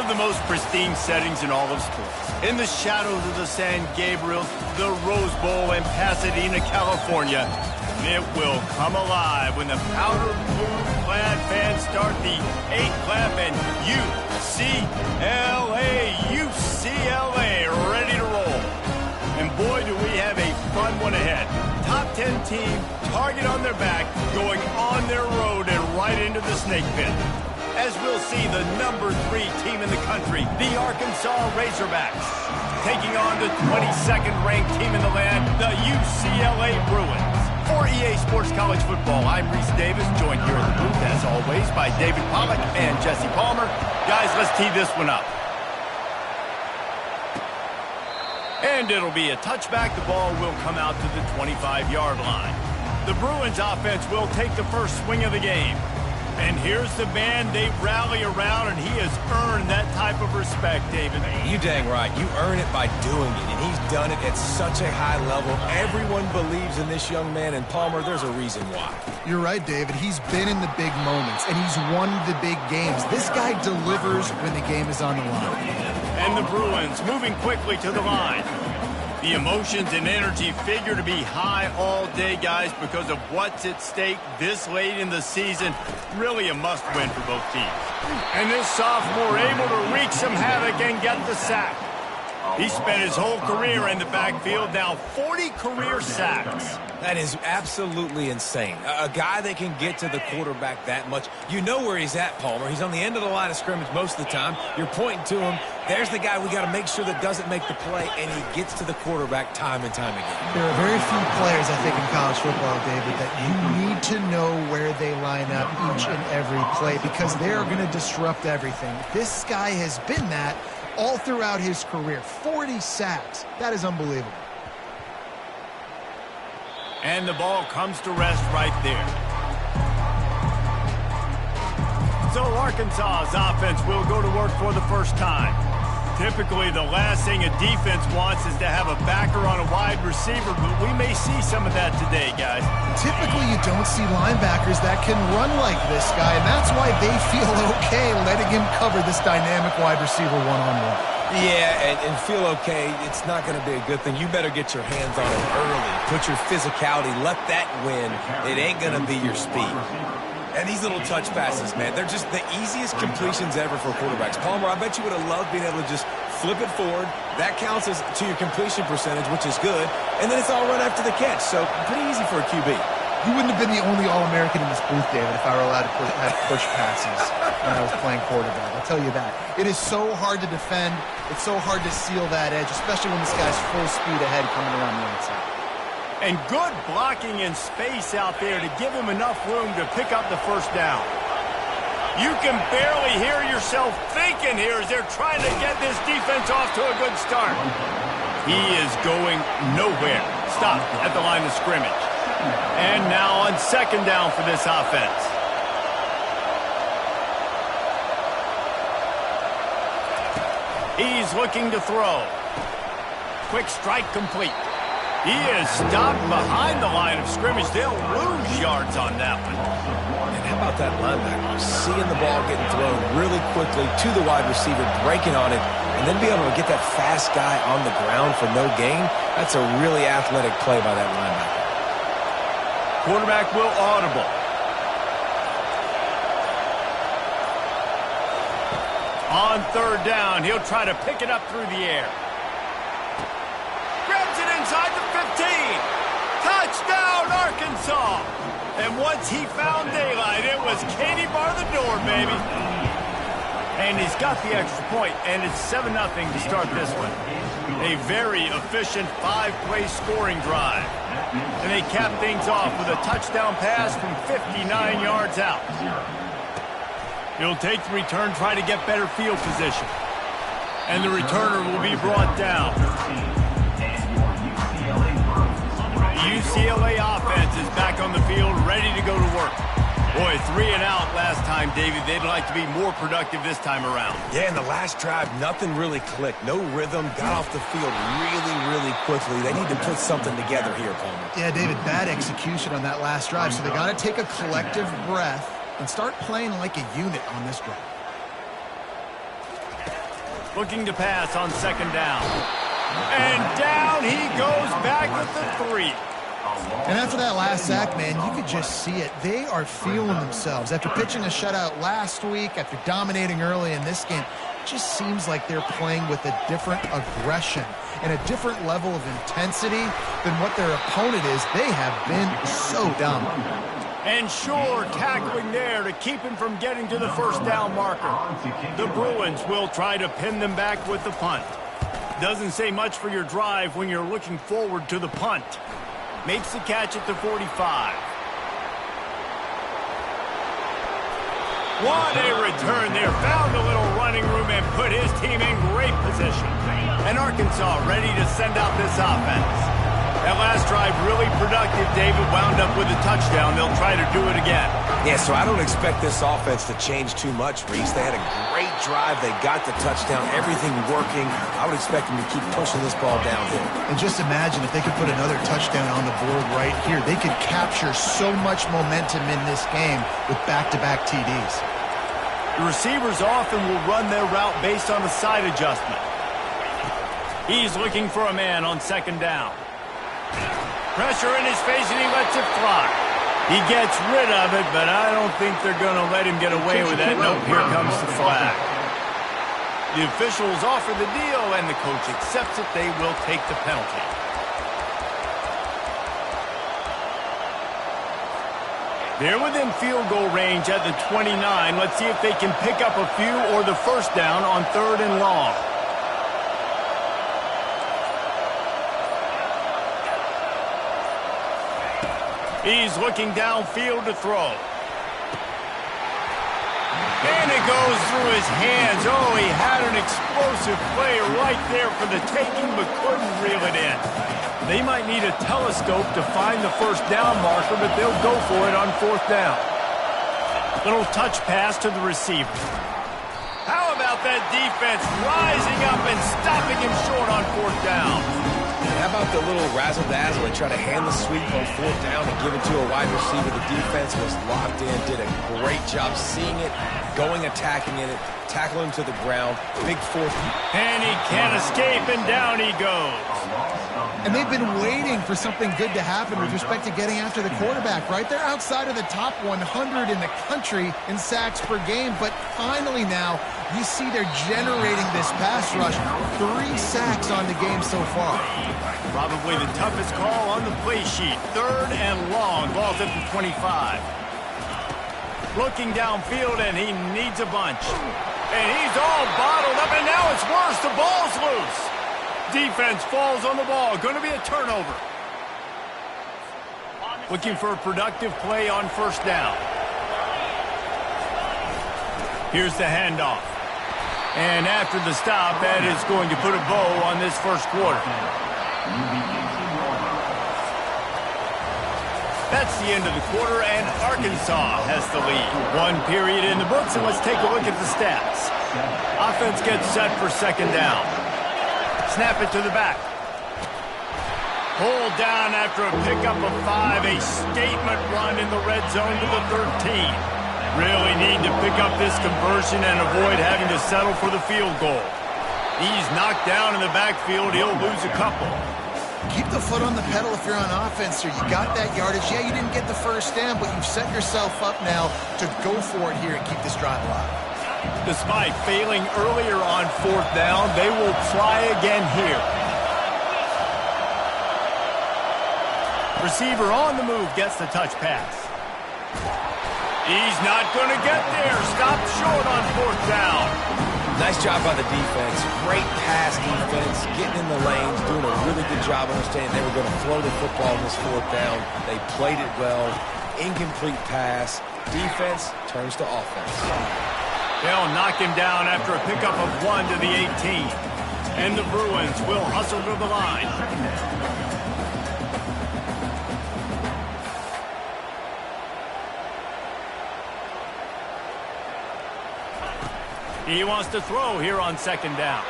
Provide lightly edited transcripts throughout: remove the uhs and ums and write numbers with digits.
the most pristine settings in all of sports. In the shadows of the San Gabriel, the Rose Bowl in Pasadena, California, it will come alive when the powder blue-clad fans start the 8-clap and UCLA, ready to roll. And boy, do we have a fun one ahead. Top 10 team, target on their back, going on their road and right into the snake pit. As we'll see the number 3 team in the country, the Arkansas Razorbacks, taking on the 22nd ranked team in the land, the UCLA Bruins. For EA Sports College Football, I'm Reese Davis, joined here in the booth, as always, by David Pollack and Jesse Palmer. Guys, let's tee this one up. And it'll be a touchback. The ball will come out to the 25-yard line. The Bruins offense will take the first swing of the game. And here's the man they rally around, and he has earned that type of respect, David. You dang right. You earn it by doing it, and he's done it at such a high level. Everyone believes in this young man, and Palmer, there's a reason why. You're right, David. He's been in the big moments, and he's won the big games. This guy delivers when the game is on the line. And the Bruins moving quickly to the line. The emotions and energy figure to be high all day, guys, because of what's at stake this late in the season. Really a must-win for both teams. And this sophomore able to wreak some havoc and get the sack. He spent his whole career in the backfield, now 40 career sacks. That is absolutely insane. A guy that can get to the quarterback that much. You know where he's at, Palmer. He's on the end of the line of scrimmage most of the time. You're pointing to him. There's the guy we got to make sure that doesn't make the play, and he gets to the quarterback time and time again. There are very few players, I think, in college football, David, that you need to know where they line up each and every play because they are going to disrupt everything. This guy has been that all throughout his career. 40 sacks. That is unbelievable. And the ball comes to rest right there. So Arkansas's offense will go to work for the first time. Typically, the last thing a defense wants is to have a backer on a wide receiver, but we may see some of that today, guys. Typically, you don't see linebackers that can run like this guy, and that's why they feel okay letting him cover this dynamic wide receiver one-on-one. Yeah, and feel okay, it's not going to be a good thing. You better get your hands on him early. Put your physicality, let that win. It ain't going to be your speed. And these little touch passes, man, they're just the easiest completions ever for quarterbacks. Palmer, I bet you would have loved being able to just flip it forward. That counts as to your completion percentage, which is good. And then it's all run after the catch, so pretty easy for a QB. You wouldn't have been the only All-American in this booth, David, if I were allowed to have push passes when I was playing quarterback. I'll tell you that. It is so hard to defend. It's so hard to seal that edge, especially when this guy's full speed ahead coming around the outside. And good blocking in space out there to give him enough room to pick up the first down. You can barely hear yourself thinking here as they're trying to get this defense off to a good start. He is going nowhere. Stop at the line of scrimmage. And now on second down for this offense. He's looking to throw. Quick strike complete. He is stopped behind the line of scrimmage. They'll lose yards on that one. And how about that linebacker? Seeing the ball getting thrown really quickly to the wide receiver, breaking on it, and then be able to get that fast guy on the ground for no gain. That's a really athletic play by that linebacker. Quarterback will audible. On third down, he'll try to pick it up through the air. Grabs it inside the 15. Touchdown, Arkansas. And once he found daylight, it was Katie bar the door, baby. And he's got the extra point, and it's 7-0 to start this one. A very efficient 5-play scoring drive. And they cap things off with a touchdown pass from 59 yards out. He'll take the return, try to get better field position. And the returner will be brought down. The UCLA offense is back on the field, ready to go to work. Boy, 3 and out last time, David. They'd like to be more productive this time around. Yeah, in the last drive, nothing really clicked. No rhythm, got off the field really quickly. They need to put something together here, Palmer. Yeah, David, bad execution on that last drive, so they got to take a collective breath and start playing like a unit on this drive. Looking to pass on second down. And down he goes back with the 3. And after that last sack, man, you could just see it. They are feeling themselves. After pitching a shutout last week, after dominating early in this game, it just seems like they're playing with a different aggression and a different level of intensity than what their opponent is. They have been so dominant. And sure, tackling there to keep him from getting to the first down marker. The Bruins will try to pin them back with the punt. Doesn't say much for your drive when you're looking forward to the punt. Makes the catch at the 45. What a return there. Found a little running room and put his team in great position. And Arkansas ready to send out this offense. That last drive really productive. David wound up with a touchdown. They'll try to do it again. Yeah, so I don't expect this offense to change too much, Reese. They had a great drive. They got the touchdown. Everything working. I would expect them to keep pushing this ball downhill. And just imagine if they could put another touchdown on the board right here. They could capture so much momentum in this game with back-to-back TDs. The receivers often will run their route based on a side adjustment. He's looking for a man on second down. Pressure in his face, and he lets it fly. He gets rid of it, but I don't think they're going to let him get away with that. Nope, here comes the flag. The officials offer the deal, and the coach accepts it. They will take the penalty. They're within field goal range at the 29. Let's see if they can pick up a few or the first down on 3rd and long. He's looking downfield to throw. And it goes through his hands. Oh, he had an explosive play right there for the taking, but couldn't reel it in. They might need a telescope to find the first down marker, but they'll go for it on 4th down. Little touch pass to the receiver. How about that defense rising up and stopping him short on 4th down? How about the little razzle-dazzle and try to hand the sweep on 4th down and give it to a wide receiver? The defense was locked in, did a great job seeing it, going, attacking it, tackle him to the ground. Big 4th. And he can't escape, and down he goes. And they've been waiting for something good to happen with respect to getting after the quarterback, right? They're outside of the top 100 in the country in sacks per game, but finally now you see they're generating this pass rush. 3 sacks on the game so far. Probably the toughest call on the play sheet. 3rd and long. Ball's at the 25. Looking downfield, and he needs a bunch. And he's all bottled up, and now it's worse. The ball's loose. Defense falls on the ball. Going to be a turnover. Looking for a productive play on 1st down. Here's the handoff. And after the stop, that is going to put a bow on this first quarter. That's the end of the quarter, and Arkansas has the lead. 1 period in the books, and let's take a look at the stats. Offense gets set for 2nd down. Snap it to the back. Hold down after a pickup of 5. A statement run in the red zone to the 13. Really need to pick up this conversion and avoid having to settle for the field goal. He's knocked down in the backfield. He'll lose a couple. Keep the foot on the pedal if you're on offense here. You got that yardage. Yeah, you didn't get the first down, but you've set yourself up now to go for it here and keep this drive alive. Despite failing earlier on 4th down, they will try again here. Receiver on the move gets the touch pass. He's not going to get there. Stopped short on 4th down. Nice job by the defense. Great pass defense, getting in the lanes, doing a really good job understanding they were going to throw the football in this 4th down. They played it well. Incomplete pass. Defense turns to offense. They'll knock him down after a pickup of 1 to the 18. And the Bruins will hustle to the line. He wants to throw here on 2nd down.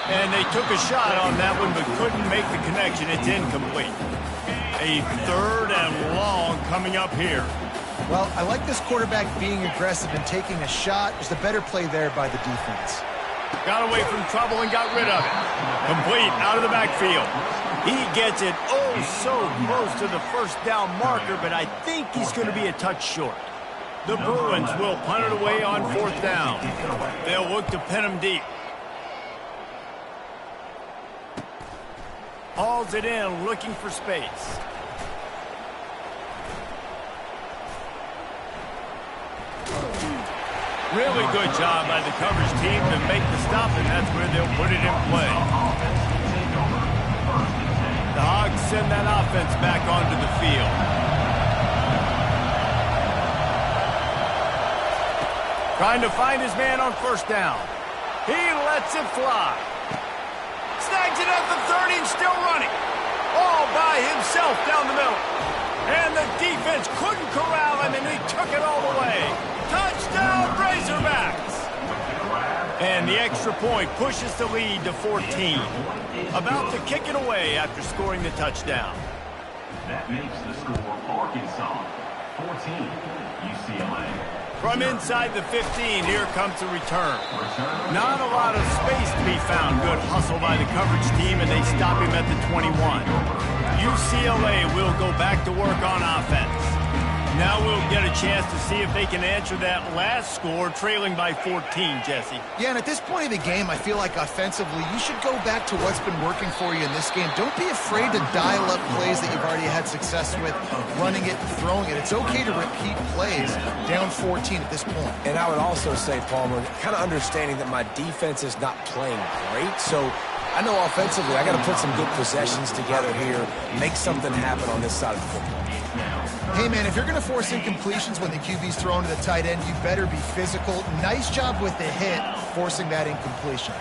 And they took a shot on that one but couldn't make the connection. It's incomplete. A 3rd and long coming up here. Well, I like this quarterback being aggressive and taking a shot. There's a better play there by the defense. Got away from trouble and got rid of it. Complete out of the backfield. He gets it oh so close to the first down marker, but I think he's going to be a touch short. The Bruins will punt it away on 4th down. They'll look to pin him deep. Hauls it in, looking for space. Really good job by the coverage team to make the stop, and that's where they'll put it in play. The Hogs send that offense back onto the field. Trying to find his man on 1st down. He lets it fly. Snags it at the 30 and still running. All by himself down the middle. And the defense couldn't corral him, and he took it all the way. Touchdown, Razorbacks! And the extra point pushes the lead to 14. About to kick it away after scoring the touchdown. That makes the score Arkansas 14, UCLA. From inside the 15, here comes the return. Not a lot of space to be found. Good hustle by the coverage team, and they stop him at the 21. UCLA will go back to work on offense. Now we'll get a chance to see if they can answer that last score, trailing by 14, Jesse. Yeah, and at this point of the game, I feel like offensively, you should go back to what's been working for you in this game. Don't be afraid to dial up plays that you've already had success with, running it and throwing it. It's okay to repeat plays down 14 at this point. And I would also say, Palmer, kind of understanding that my defense is not playing great, so I know offensively I got to put some good possessions together here, make something happen on this side of the football. Hey, man, if you're going to force incompletions when the QB's thrown to the tight end, you better be physical. Nice job with the hit, forcing that incompletion.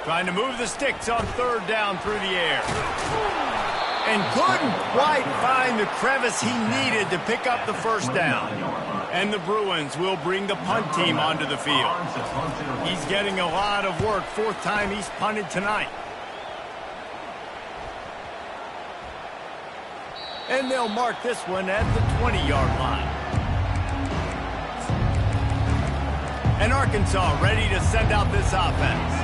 Trying to move the sticks on 3rd down through the air. And couldn't quite find the crevice he needed to pick up the 1st down. And the Bruins will bring the punt team onto the field. He's getting a lot of work. 4th time he's punted tonight. And they'll mark this one at the 20-yard line. And Arkansas ready to send out this offense.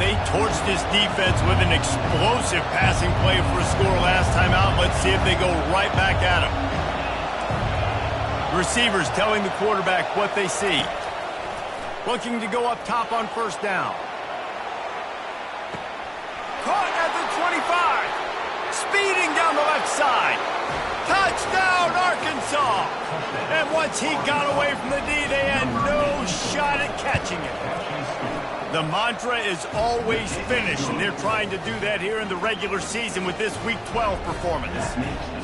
They torched this defense with an explosive passing play for a score last time out. Let's see if they go right back at him. Receivers telling the quarterback what they see. Looking to go up top on 1st down. Caught at the 25. Speeding down the left side. Touchdown, Arkansas! And once he got away from the D, they had no shot at catching it. The mantra is always finish, and they're trying to do that here in the regular season with this Week 12 performance.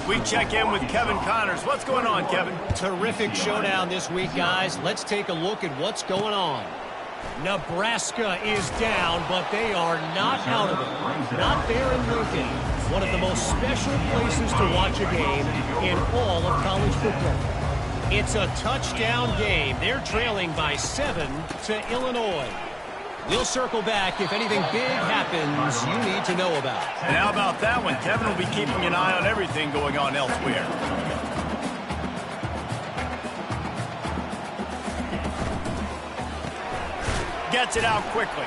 We check in with Kevin Connors. What's going on, Kevin? Terrific showdown this week, guys. Let's take a look at what's going on. Nebraska is down, but they are not out of it. Not there in Lincoln. One of the most special places to watch a game in all of college football. It's a touchdown game. They're trailing by 7 to Illinois. We'll circle back if anything big happens you need to know about. And how about that one? Kevin will be keeping an eye on everything going on elsewhere. Gets it out quickly.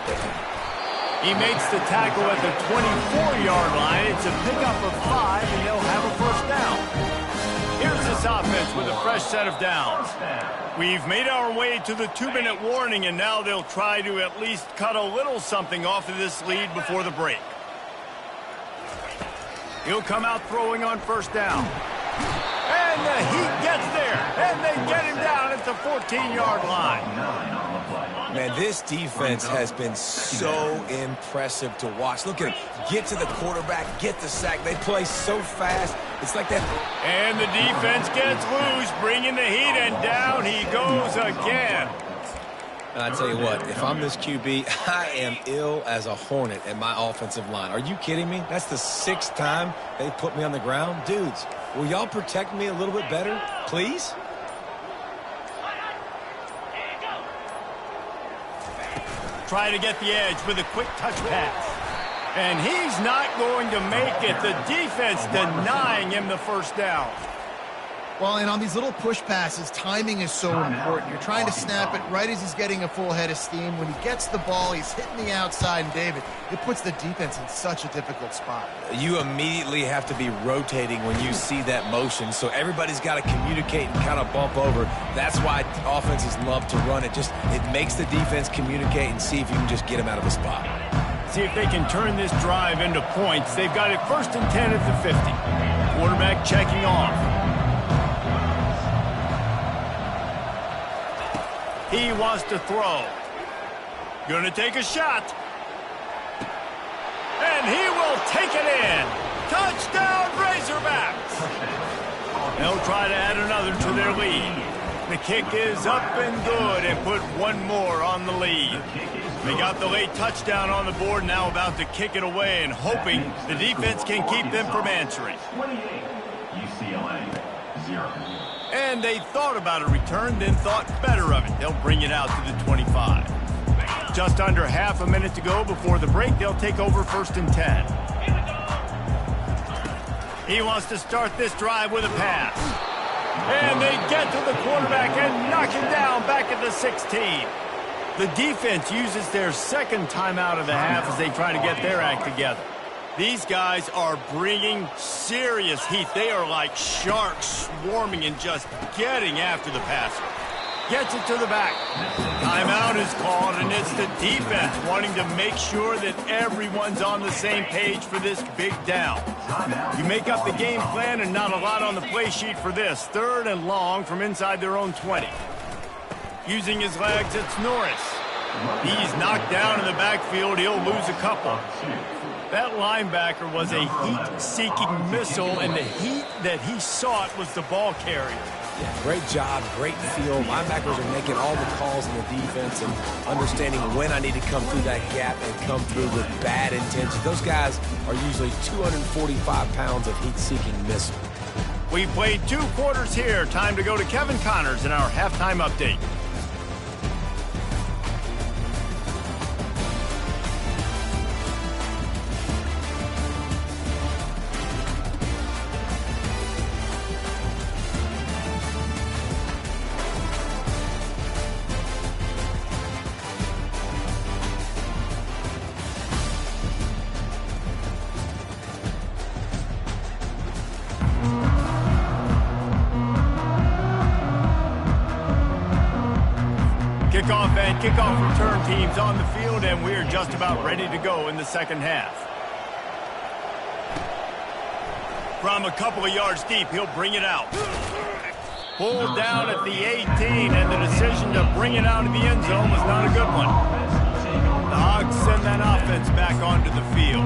He makes the tackle at the 24-yard line. It's a pickup of 5, and they'll have a 1st down. Here's this offense with a fresh set of downs. We've made our way to the 2-minute warning, and now they'll try to at least cut a little something off of this lead before the break. He'll come out throwing on 1st down. And the Heat gets there, and they get him down at the 14-yard line. Man, this defense has been so impressive to watch. Look at him. Get to the quarterback, get the sack. They play so fast. It's like that. And the defense gets loose, bringing the heat, and down he goes again. And I tell you what, if I'm this QB, I am ill as a hornet at my offensive line. Are you kidding me? That's the 6th time they put me on the ground. Dudes, will y'all protect me a little bit better, please? Try to get the edge with a quick touch pass. And he's not going to make it. The defense denying him the 1st down. Well, and on these little push passes, timing is so important. You're trying to snap it right as he's getting a full head of steam. When he gets the ball, he's hitting the outside, and David, it puts the defense in such a difficult spot. You immediately have to be rotating when you see that motion, so everybody's got to communicate and kind of bump over. That's why offenses love to run it. It makes the defense communicate and see if you can just get them out of the spot. See if they can turn this drive into points. They've got it 1st and 10 at the 50. Quarterback checking off. He wants to throw. Gonna take a shot. And he will take it in. Touchdown, Razorbacks. They'll try to add another to their lead. The kick is up and good and put one more on the lead. They got the late touchdown on the board, now about to kick it away and hoping the defense can keep them from answering. 28, UCLA, 0. And they thought about a return, then thought better of it. They'll bring it out to the 25. Just under half a minute to go before the break. They'll take over 1st and 10. He wants to start this drive with a pass. And they get to the quarterback and knock him down back at the 16. The defense uses their second timeout of the half as they try to get their act together. These guys are bringing serious heat. They are like sharks swarming and just getting after the passer. Gets it to the back. Timeout is called, and it's the defense wanting to make sure that everyone's on the same page for this big down. You make up the game plan and not a lot on the play sheet for this. 3rd and long from inside their own 20. Using his legs, it's Norris. He's knocked down in the backfield. He'll lose a couple. That linebacker was a heat-seeking missile, and the heat that he sought was the ball carrier. Yeah, great job, great feel. Linebackers are making all the calls in the defense and understanding when I need to come through that gap and come through with bad intentions. Those guys are usually 245 pounds of heat-seeking missile. We played 2 quarters here. Time to go to Kevin Connors in our halftime update. Kickoff and kickoff return teams on the field, and we're just about ready to go in the second half. From a couple of yards deep, he'll bring it out. Pulled down at the 18, and the decision to bring it out of the end zone was not a good one. The Hogs send that offense back onto the field.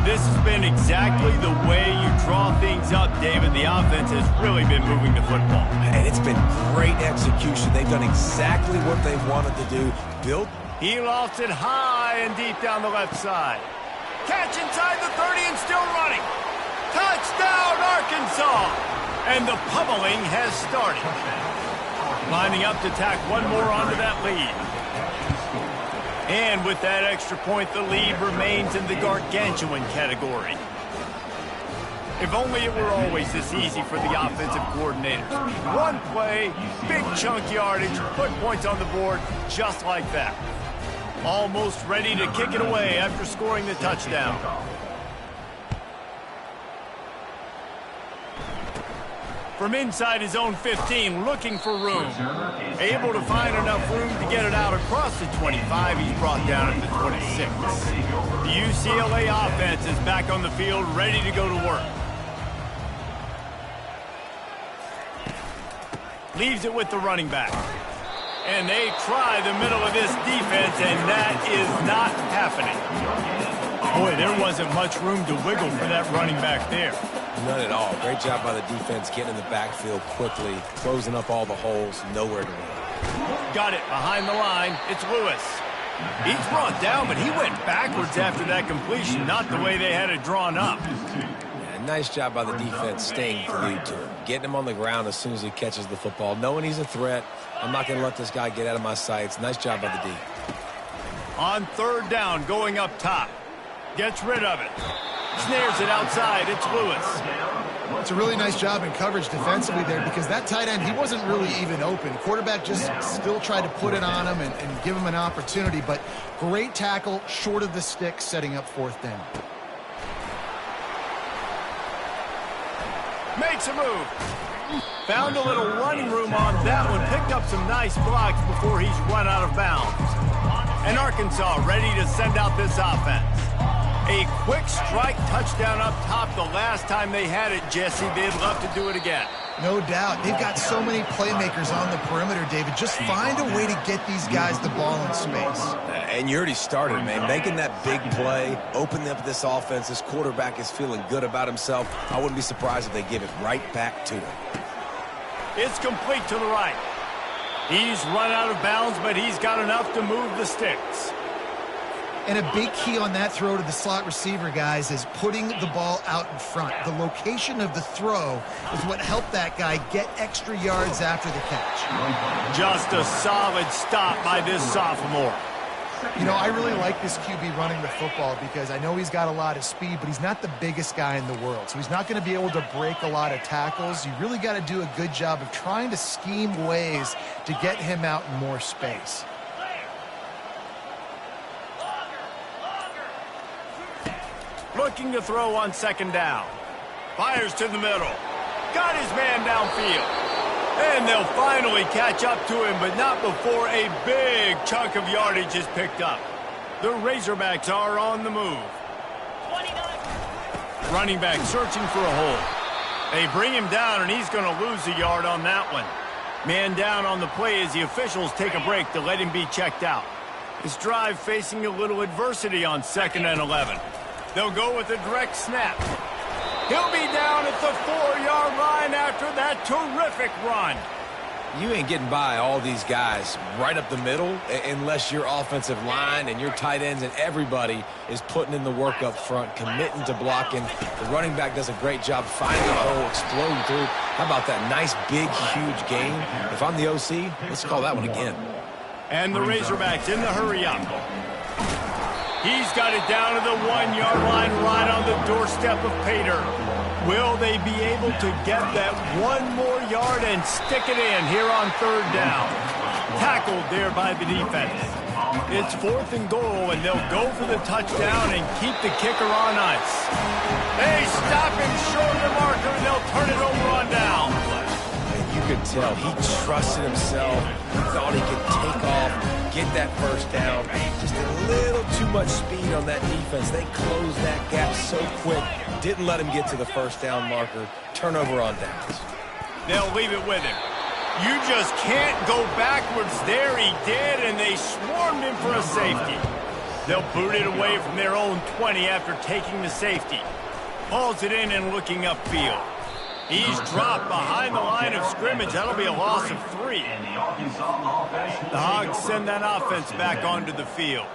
This has been exactly the way you draw things up, David. The offense has really been moving the football. And it's been great execution. They've done exactly what they've wanted to do. He lofts it high and deep down the left side. Catch inside the 30 and still running. Touchdown, Arkansas! And the pummeling has started. Lining up to tack one more onto that lead. And with that extra point, the lead remains in the gargantuan category. If only it were always this easy for the offensive coordinators. One play, big chunk yardage, put points on the board just like that. Almost ready to kick it away after scoring the touchdown. From inside his own 15, looking for room. Able to find enough room to get it out across the 25. He's brought down at the 26. The UCLA offense is back on the field, ready to go to work. Leaves it with the running back. And they try the middle of this defense, and that is not happening. Boy, there wasn't much room to wiggle for that running back there. None at all. Great job by the defense getting in the backfield quickly, closing up all the holes, nowhere to run. Got it behind the line. It's Lewis. He's brought down, but he went backwards after that completion, not the way they had it drawn up. Yeah, nice job by the defense staying glued to him, getting him on the ground as soon as he catches the football, knowing he's a threat. I'm not going to let this guy get out of my sights. Nice job by the D. On 3rd down, going up top. Gets rid of it. Snares it outside. It's Lewis. It's a really nice job in coverage defensively there because that tight end, he wasn't really even open. Quarterback just still tried to put it on him and give him an opportunity, but great tackle short of the stick, setting up 4th down. Makes a move. Found a little running room on that one. Picked up some nice blocks before he's run out of bounds. And Arkansas ready to send out this offense. A quick strike touchdown up top the last time they had it, Jesse. They'd love to do it again. No doubt. They've got so many playmakers on the perimeter, David. Just find a way to get these guys the ball in space. And you already started, man. Making that big play, opening up this offense. This quarterback is feeling good about himself. I wouldn't be surprised if they give it right back to him. It's complete to the right. He's run out of bounds, but he's got enough to move the sticks. And a big key on that throw to the slot receiver, guys, is putting the ball out in front. The location of the throw is what helped that guy get extra yards after the catch. Just a solid stop by this sophomore. You know, I really like this QB running the football because I know he's got a lot of speed, but he's not the biggest guy in the world. So he's not going to be able to break a lot of tackles. You really got to do a good job of trying to scheme ways to get him out in more space. Looking to throw on 2nd down. Fires to the middle. Got his man downfield. And they'll finally catch up to him, but not before a big chunk of yardage is picked up. The Razorbacks are on the move. 29. Running back searching for a hole. They bring him down, and he's going to lose a yard on that one. Man down on the play as the officials take a break to let him be checked out. This drive facing a little adversity on 2nd and 11. They'll go with a direct snap. He'll be down at the 4-yard line after that terrific run. You ain't getting by all these guys right up the middle unless your offensive line and your tight ends and everybody is putting in the work up front, committing to blocking. The running back does a great job finding a hole, exploding through. How about that nice, big, huge gain? If I'm the OC, let's call that one again. And the Razorbacks in the hurry up. He's got it down to the 1-yard line right on the doorstep of Pater. Will they be able to get that one more yard and stick it in here on 3rd down? Tackled there by the defense. It's 4th and goal, and they'll go for the touchdown and keep the kicker on ice. They stop him short of the marker, and they'll turn it over on down. You could tell he trusted himself. He thought he could take off, get that 1st down. Just a little too much speed on that defense. They closed that gap so quick. Didn't let him get to the 1st down marker. Turnover on downs. They'll leave it with him. You just can't go backwards there. He did, and they swarmed him for a safety. They'll boot it away from their own 20 after taking the safety. Hauls it in and looking upfield. He's dropped behind the line of scrimmage. That'll be a loss of 3. The Hogs send that offense back onto the field.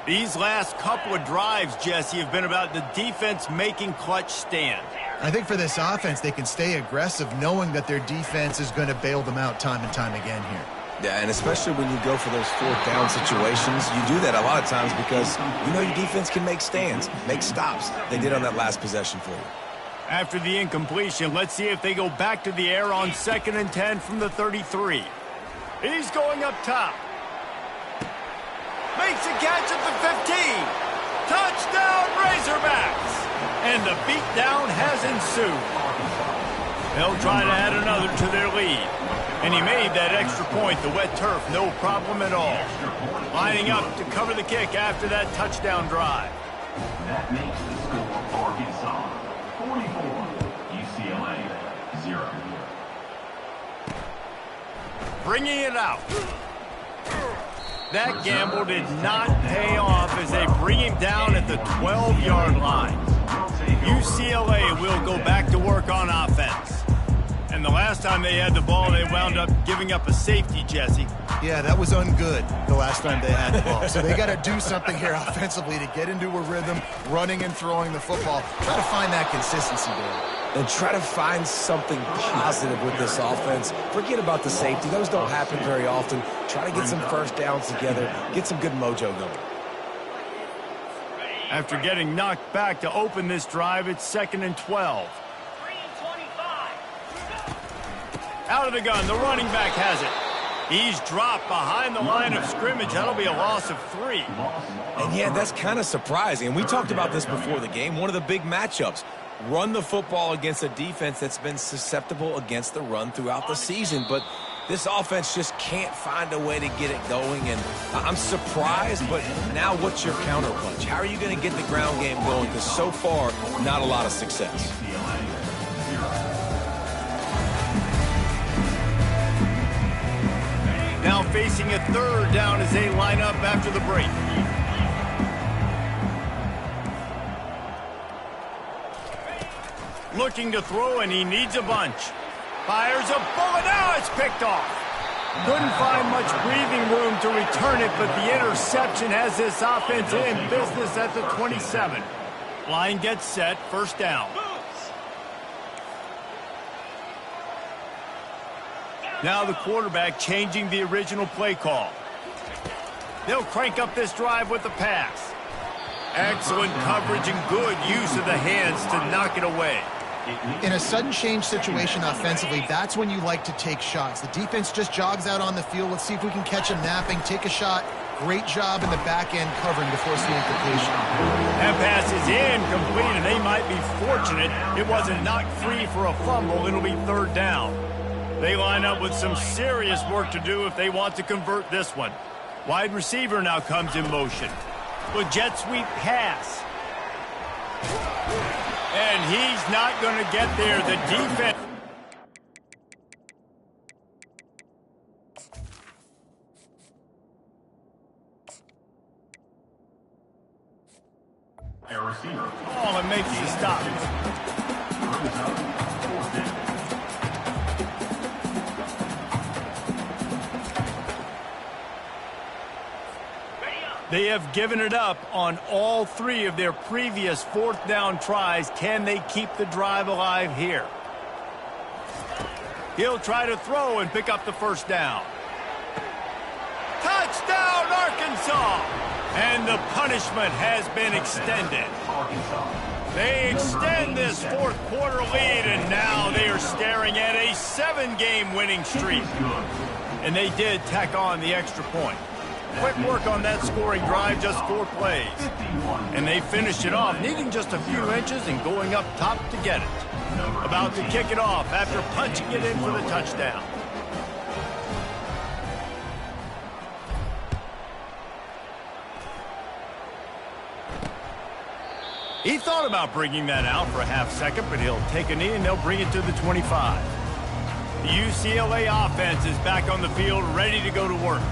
These last couple of drives, Jesse, have been about the defense making clutch stand. I think for this offense, they can stay aggressive knowing that their defense is going to bail them out time and time again here. Yeah, and especially when you go for those 4th down situations, you do that a lot of times because you know your defense can make stands, make stops. They did on that last possession for you. After the incompletion, let's see if they go back to the air on 2nd and 10 from the 33. He's going up top. Makes a catch at the 15. Touchdown, Razorbacks! And the beatdown has ensued. They'll try to add another to their lead. And he made that extra point, the wet turf, no problem at all. Lining up to cover the kick after that touchdown drive. That makes the score Arkansas 44, UCLA 0. Bringing it out. That gamble did not pay off as they bring him down at the 12-yard line. UCLA will go back to work on offense. And the last time they had the ball, they wound up giving up a safety, Jesse. Yeah, that was ungood the last time they had the ball. So they got to do something here offensively to get into a rhythm, running and throwing the football. Try to find that consistency there. And try to find something positive with this offense. Forget about the safety. Those don't happen very often. Try to get some 1st downs together. Get some good mojo going. After getting knocked back to open this drive, it's 2nd and 12. Out of the gun, the running back has it. He's dropped behind the line of scrimmage. That'll be a loss of 3. And yeah, that's kind of surprising. And we talked about this before the game. One of the big matchups. Run the football against a defense that's been susceptible against the run throughout the season. But this offense just can't find a way to get it going. And I'm surprised, but now what's your counterpunch? How are you going to get the ground game going? Because so far, not a lot of success. Now facing a 3rd down as they line up after the break. Looking to throw, and he needs a bunch. Fires a bullet. Now it's picked off. Couldn't find much breathing room to return it, but the interception has this offense in business at the 27. Line gets set, 1st down. Now the quarterback changing the original play call. They'll crank up this drive with the pass. Excellent coverage and good use of the hands to knock it away. In a sudden change situation offensively, that's when you like to take shots. The defense just jogs out on the field. Let's see if we can catch him napping, take a shot. Great job in the back end covering to force the incompletion. That pass is incomplete, and they might be fortunate it wasn't knocked free for a fumble. It'll be 3rd down. They line up with some serious work to do if they want to convert this one. Wide receiver now comes in motion. With jet sweep pass. And he's not going to get there. The defense. Oh, and makes the stop. They have given it up on all 3 of their previous 4th down tries. Can they keep the drive alive here? He'll try to throw and pick up the 1st down. Touchdown, Arkansas! And the punishment has been extended. They extend this 4th quarter lead, and now they are staring at a 7-game winning streak. And they did tack on the extra point. Quick work on that scoring drive, just 4 plays. And they finished it off, needing just a few inches and going up top to get it. About to kick it off after punching it in for the touchdown. He thought about bringing that out for a half second, but he'll take a knee and they'll bring it to the 25. The UCLA offense is back on the field, ready to go to work.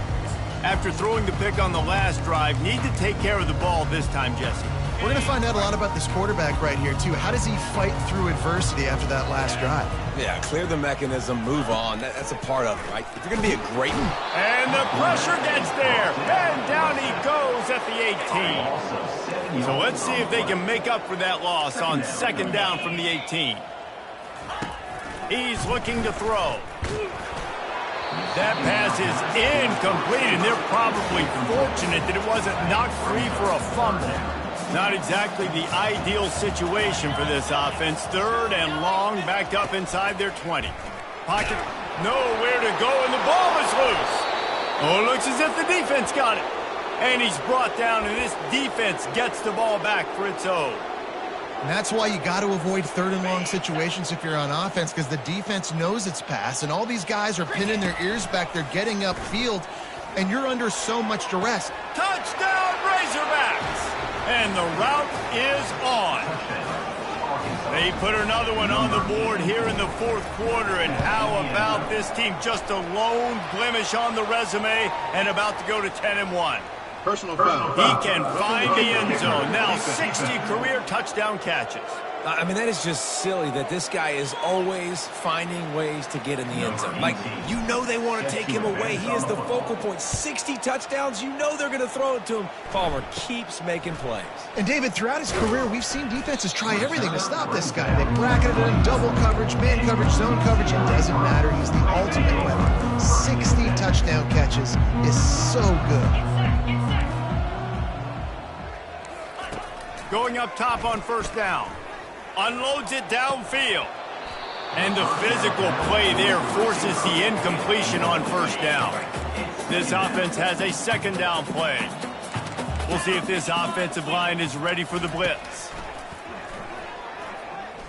After throwing the pick on the last drive, need to take care of the ball this time, Jesse. We're going to find out a lot about this quarterback right here, too. How does he fight through adversity after that last drive? Yeah, clear the mechanism, move on. That's a part of it, right? If you're going to be a great... And the pressure gets there. And down he goes at the 18. So let's see if they can make up for that loss on 2nd down from the 18. He's looking to throw. That pass is incomplete, and they're probably fortunate that it wasn't knocked free for a fumble. Not exactly the ideal situation for this offense. 3rd and long, backed up inside their 20. Pocket, nowhere to go, and the ball is loose. Oh, it looks as if the defense got it. And he's brought down, and this defense gets the ball back for its own. And that's why you got to avoid 3rd and long situations if you're on offense, because the defense knows it's pass, and all these guys are pinning their ears back. They're getting upfield, and you're under so much duress. Touchdown, Razorbacks! And the route is on. They put another one on the board here in the 4th quarter, and how about this team? Just a lone blemish on the resume and about to go to 10-1. Personal foul. He can find the end zone. Now 60 career touchdown catches. I mean, that is just silly that this guy is always finding ways to get in the end zone. Like, you know they want to take him away. He is the focal point. 60 touchdowns, you know they're going to throw it to him. Palmer keeps making plays. And, David, throughout his career, we've seen defenses try everything to stop this guy. They bracketed him, double coverage, man coverage, zone coverage. It doesn't matter. He's the ultimate weapon. 60 touchdown catches is so good. Going up top on 1st down. Unloads it downfield. And the physical play there forces the incompletion on first down. This offense has a second down play. We'll see if this offensive line is ready for the blitz.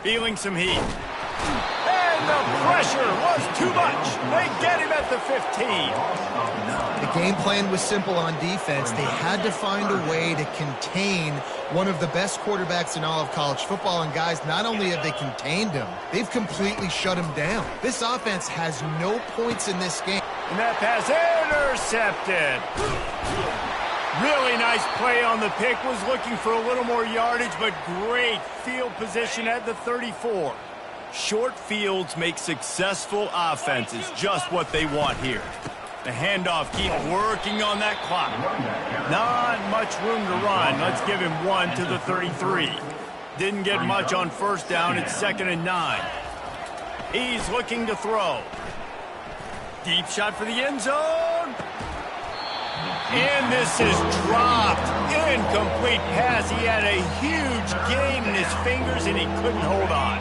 Feeling some heat. And the pressure was too much. They get him at the 15. The game plan was simple on defense. They had to find a way to contain one of the best quarterbacks in all of college football. And guys, not only have they contained him, they've completely shut him down. This offense has no points in this game. And that pass intercepted. Really nice play on the pick. Was looking for a little more yardage, but great field position at the 34. Short fields make successful offenses just what they want here. The handoff, keep working on that clock. Not much room to run. Let's give him one to the 33. Didn't get much on first down. It's 2nd and 9. He's looking to throw. Deep shot for the end zone. And this is dropped. Incomplete pass. He had a huge game in his fingers, and he couldn't hold on.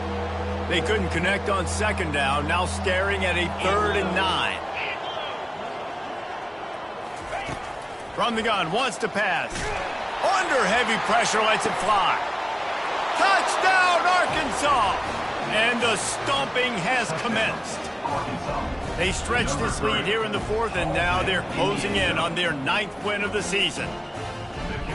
They couldn't connect on second down. Now staring at a 3rd and 9. From the gun, wants to pass. Under heavy pressure, lets it fly. Touchdown, Arkansas! And the stomping has commenced. They stretched this lead here in the 4th, and now they're closing in on their 9th win of the season.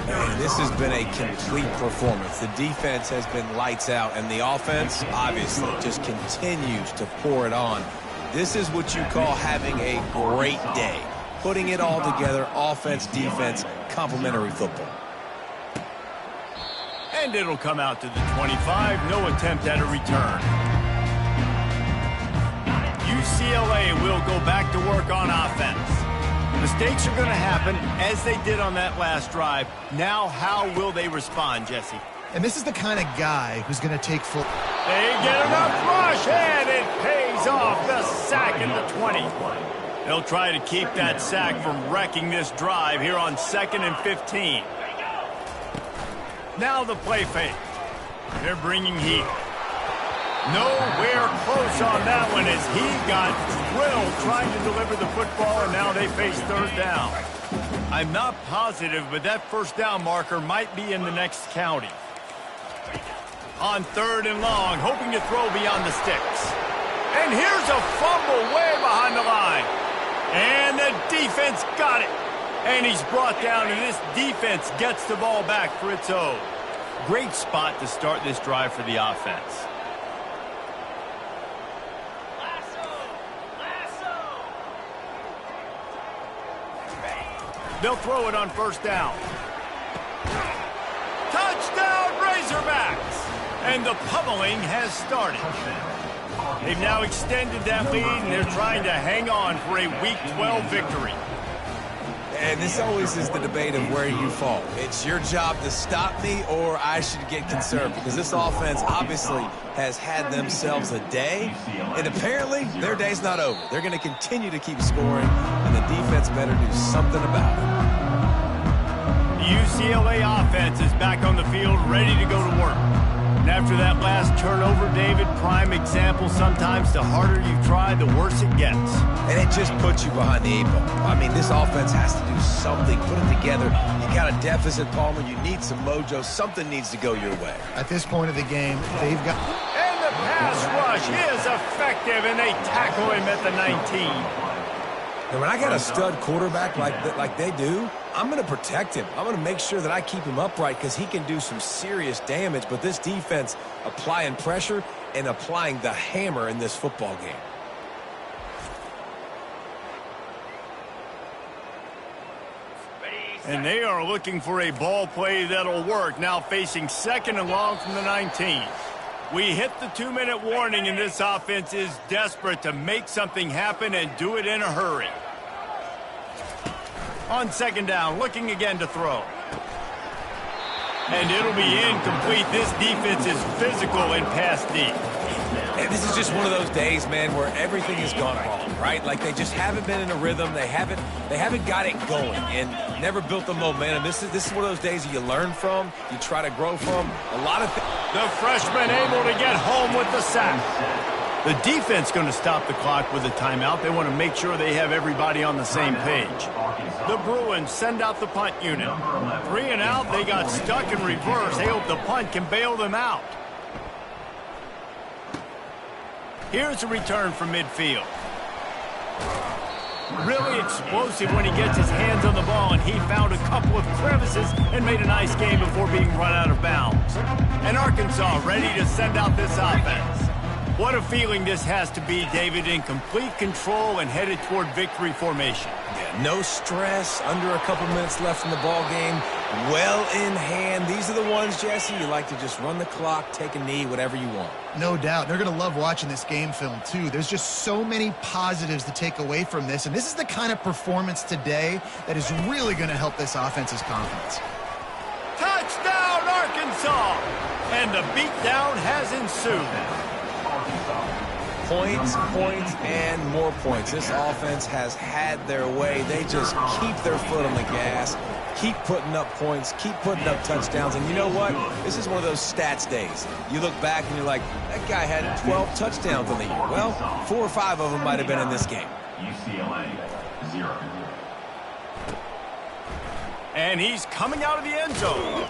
Man, this has been a complete performance. The defense has been lights out, and the offense, obviously, just continues to pour it on. This is what you call having a great day. Putting it all together, offense, defense, complementary football. And it'll come out to the 25. No attempt at a return. UCLA will go back to work on offense. Mistakes are going to happen, as they did on that last drive. Now, how will they respond, Jesse? And this is the kind of guy who's going to take full... They get enough rush, and it pays off. The sack at the 20. They'll try to keep that sack from wrecking this drive here on 2nd and 15. Now the play fake. They're bringing heat. Nowhere close on that one as he got drilled trying to deliver the football, and now they face 3rd down. I'm not positive, but that first down marker might be in the next county. On 3rd and long, hoping to throw beyond the sticks. And here's a fumble way behind the line. And the defense got it. And he's brought down, and this defense gets the ball back for its own. Great spot to start this drive for the offense. They'll throw it on first down. Touchdown, Razorbacks! And the pummeling has started. They've now extended that lead, and they're trying to hang on for a Week 12 victory. And this always is the debate of where you fall. It's your job to stop me, or I should get concerned, because this offense obviously has had themselves a day, and apparently their day's not over. They're going to continue to keep scoring, and the defense better do something about it. The UCLA offense is back on the field, ready to go to work. And after that last turnover, David, prime example, sometimes the harder you try, the worse it gets. And it just puts you behind the 8 ball. I mean, this offense has to do something, put it together. You got a deficit, Palmer. You need some mojo. Something needs to go your way. At this point of the game, they've got... And the pass rush is effective, and they tackle him at the 19. And when I got a stud quarterback like they do, I'm going to protect him. I'm going to make sure that I keep him upright because he can do some serious damage. But this defense applying pressure and applying the hammer in this football game. And they are looking for a ball play that'll work. Now facing 2nd and long from the 19. We hit the 2-minute warning, and this offense is desperate to make something happen and do it in a hurry. On 2nd down, looking again to throw. And it'll be incomplete. This defense is physical and pass deep. And this is just one of those days, man, where everything has gone wrong, right? Like they just haven't been in a rhythm. They haven't got it going and never built the momentum. This is one of those days you learn from, you try to grow from. A lot of the freshman able to get home with the sack. The defense going to stop the clock with a timeout. They want to make sure they have everybody on the same page. The Bruins send out the punt unit. 3 and out. They got stuck in reverse. They hope the punt can bail them out. Here's a return from midfield. Really explosive when he gets his hands on the ball, and he found a couple of crevices and made a nice game before being run out of bounds. And Arkansas ready to send out this offense. What a feeling this has to be, David, in complete control and headed toward victory formation. Yeah, no stress, under a couple minutes left in the ball game, well in hand. These are the ones, Jesse, you like to just run the clock, take a knee, whatever you want. No doubt. They're going to love watching this game film, too. There's just so many positives to take away from this, and this is the kind of performance today that is really going to help this offense's confidence. Touchdown, Arkansas! And the beatdown has ensued. Points, points, and more points. This offense has had their way. They just keep their foot on the gas, keep putting up points, keep putting up touchdowns. And you know what? This is one of those stats days. You look back and you're like, that guy had 12 touchdowns on the year. Well, 4 or 5 of them might have been in this game. UCLA, 0. And he's coming out of the end zone.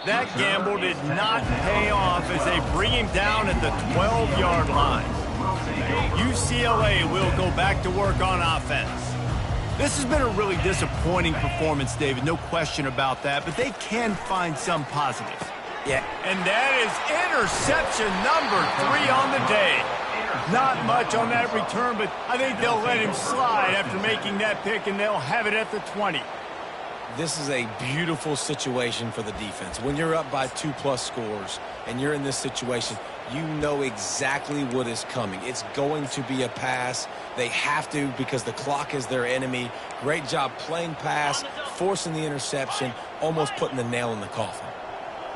That gamble did not pay off as they bring him down at the 12-yard line. UCLA will go back to work on offense. This has been a really disappointing performance, David, no question about that, but they can find some positives. Yeah. And that is interception number 3 on the day. Not much on that return, but I think they'll let him slide after making that pick, and they'll have it at the 20. This is a beautiful situation for the defense. When you're up by 2+ scores and you're in this situation, you know exactly what is coming. It's going to be a pass. They have to because the clock is their enemy. Great job playing pass, forcing the interception, almost putting the nail in the coffin.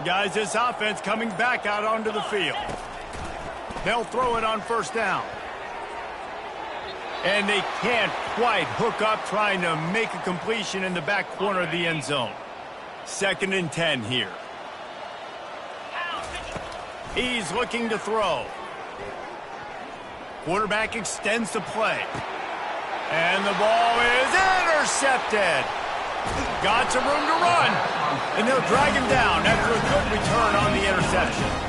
Guys, this offense coming back out onto the field. They'll throw it on first down. And they can't quite hook up trying to make a completion in the back corner of the end zone. 2nd and 10 here. He's looking to throw. Quarterback extends the play. And the ball is intercepted. Got some room to run. And they'll drag him down after a good return on the interception.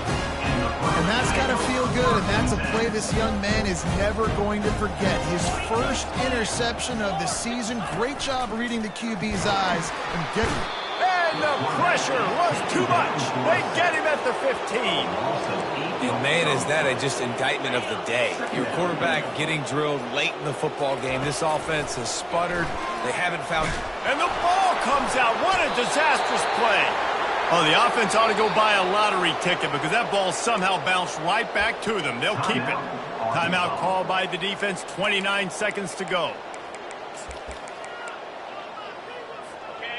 And that's got to feel good, and that's a play this young man is never going to forget. His first interception of the season. Great job reading the QB's eyes and getting it. And the pressure was too much. They get him at the 15. And man, is that just indictment of the day. Your quarterback getting drilled late in the football game. This offense has sputtered. They haven't found... And the ball comes out. What a disastrous play. Oh, the offense ought to go buy a lottery ticket because that ball somehow bounced right back to them. They'll keep it. Timeout called by the defense, 29 seconds to go.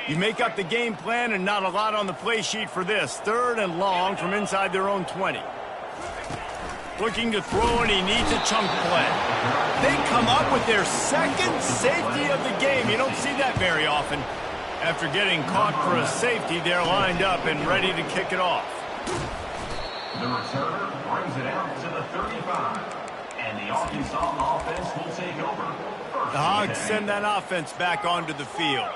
You make up the game plan and not a lot on the play sheet for this. 3rd and long from inside their own 20. Looking to throw, and he needs a chunk play. They come up with their 2nd safety of the game. You don't see that very often. After getting caught for a safety, they're lined up and ready to kick it off. The returner brings it out to the 35. And the Arkansas offense will take over. The Hogs send that offense back onto the field.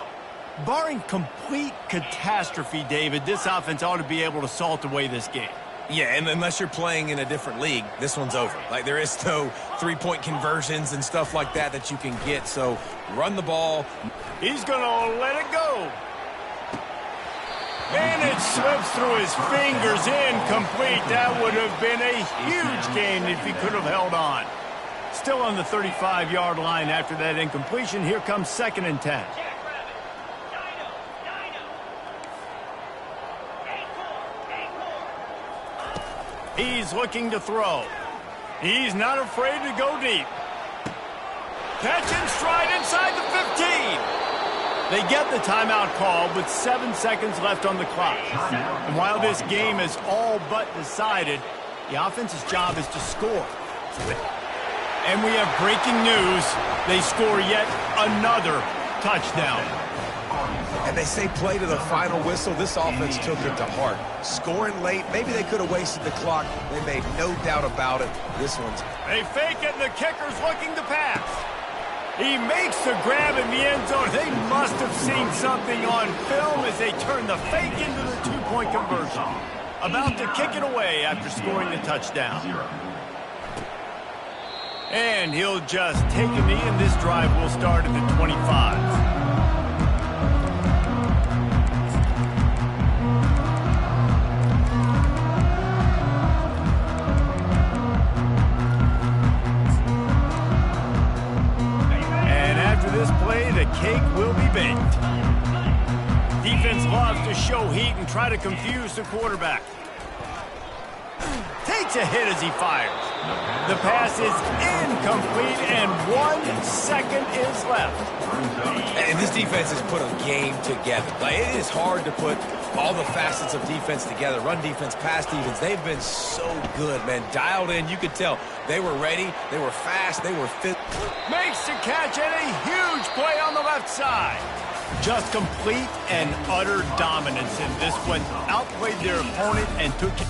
Barring complete catastrophe, David, this offense ought to be able to salt away this game. Yeah, and unless you're playing in a different league, this one's over. Like, there is no 3-point conversions and stuff like that that you can get. So run the ball. He's going to let it go. And it slips through his fingers, incomplete. That would have been a huge gain if he could have held on. Still on the 35-yard line after that incompletion. Here comes 2nd and 10. He's looking to throw. He's not afraid to go deep. Catch and stride inside the 15. They get the timeout call with 7 seconds left on the clock. And while this game is all but decided, the offense's job is to score. And we have breaking news. They score yet another touchdown. And they say play to the final whistle. This offense took it to heart. Scoring late, maybe they could have wasted the clock. They made no doubt about it. This one's... They fake it, and the kicker's looking to pass. He makes the grab in the end zone. They must have seen something on film as they turn the fake into the two-point conversion. About to kick it away after scoring the touchdown. And he'll just take a knee, and this drive will start at the 25. This play, the cake will be baked. Defense loves to show heat and try to confuse the quarterback. Takes a hit as he fires. The pass is incomplete, and 1 second is left. And this defense has put a game together. Like, it is hard to put all the facets of defense together. Run defense, pass defense. They've been so good, man. Dialed in. You could tell they were ready. They were fast. They were fit. Makes the catch and a huge play on the left side. Just complete and utter dominance in this one. Outplayed their opponent and took it.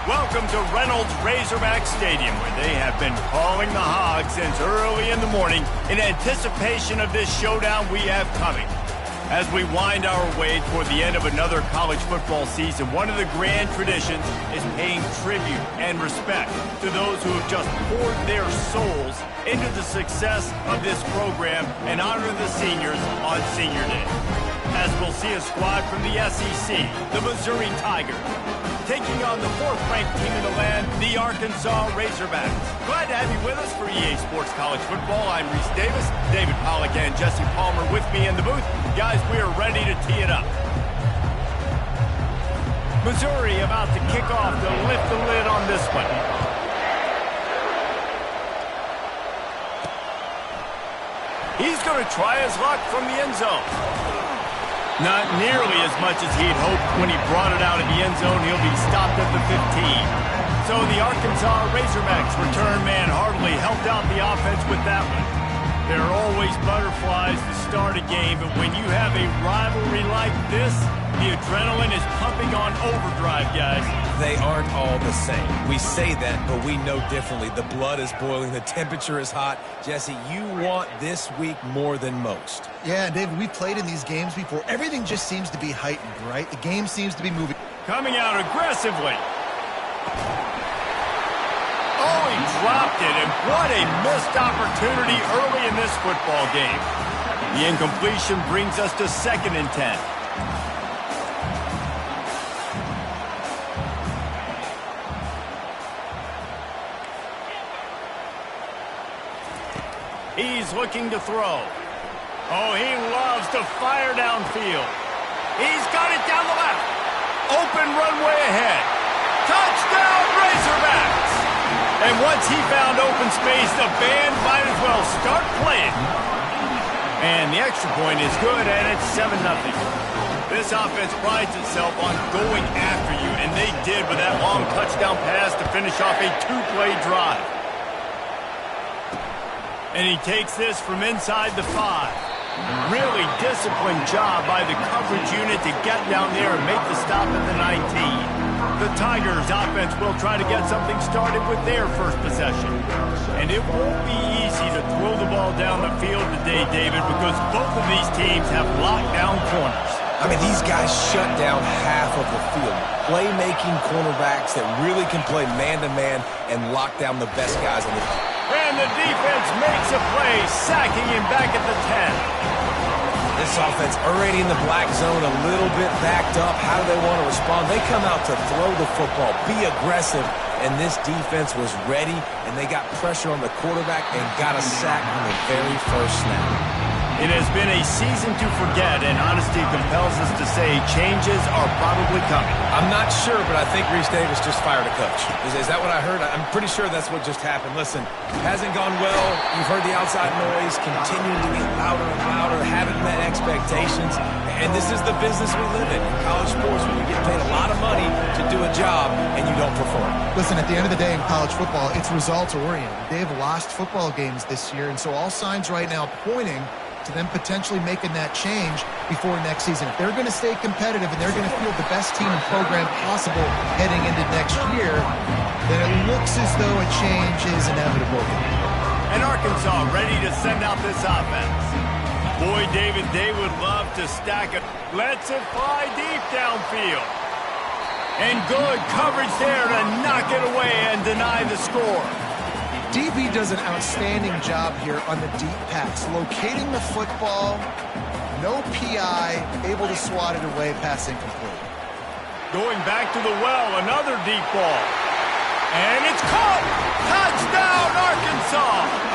Welcome to Reynolds Razorback Stadium, where they have been calling the Hogs since early in the morning in anticipation of this showdown we have coming. As we wind our way toward the end of another college football season, one of the grand traditions is paying tribute and respect to those who have just poured their souls into the success of this program and honor the seniors on Senior Day. As we'll see a squad from the SEC, the Missouri Tigers, taking on the fourth-ranked team in the land, the Arkansas Razorbacks. Glad to have you with us for EA Sports College Football. I'm Reese Davis, David Pollack and Jesse Palmer with me in the booth. Guys, we are ready to tee it up. Missouri about to kick off to lift the lid on this one. He's going to try his luck from the end zone. Not nearly as much as he'd hoped when he brought it out in the end zone. He'll be stopped at the 15. So the Arkansas Razorbacks return man hardly helped out the offense with that one. There are always butterflies to start a game, but when you have a rivalry like this, the adrenaline is pumping on overdrive, guys. They aren't all the same. We say that, but we know differently. The blood is boiling. The temperature is hot. Jesse, you want this week more than most. Yeah, David, we've played in these games before. Everything just seems to be heightened, right? The game seems to be moving. Coming out aggressively. Oh, he dropped it, and what a missed opportunity early in this football game. The incompletion brings us to 2nd and 10. He's looking to throw. Oh, he loves to fire downfield. He's got it down the left. Open runway ahead. Touchdown, Razorbacks! And once he found open space, the band might as well start playing. And the extra point is good, and it's 7-0. This offense prides itself on going after you, and they did with that long touchdown pass to finish off a 2-play drive. And he takes this from inside the 5. Really disciplined job by the coverage unit to get down there and make the stop at the 19. The Tigers offense will try to get something started with their first possession. And it won't be easy to throw the ball down the field today, David, because both of these teams have locked down corners. I mean, these guys shut down half of the field. Playmaking cornerbacks that really can play man-to-man and lock down the best guys in the field. And the defense makes a play, sacking him back at the 10. This offense already in the black zone, a little bit backed up. How do they want to respond? They come out to throw the football, be aggressive, and this defense was ready, and they got pressure on the quarterback and got a sack on the very first snap. It has been a season to forget, and honesty compels us to say changes are probably coming. I'm not sure, but I think Reese Davis just fired a coach. Is that what I heard? I'm pretty sure that's what just happened. Listen, hasn't gone well. You've heard the outside noise, continuing to get louder and louder, haven't met expectations. And this is the business we live in college sports, when you get paid a lot of money to do a job and you don't perform. Listen, at the end of the day in college football, it's results-oriented. They've lost football games this year, and so all signs right now pointing to them potentially making that change before next season. If they're going to stay competitive and they're going to field the best team and program possible heading into next year, then it looks as though a change is inevitable. And Arkansas ready to send out this offense. Boy, David, they would love to stack it. Lets it fly deep downfield. And good coverage there to knock it away and deny the score. DB does an outstanding job here on the deep pass, locating the football, no PI, able to swat it away, pass incomplete. Going back to the well, another deep ball. And it's caught! Touchdown, Arkansas!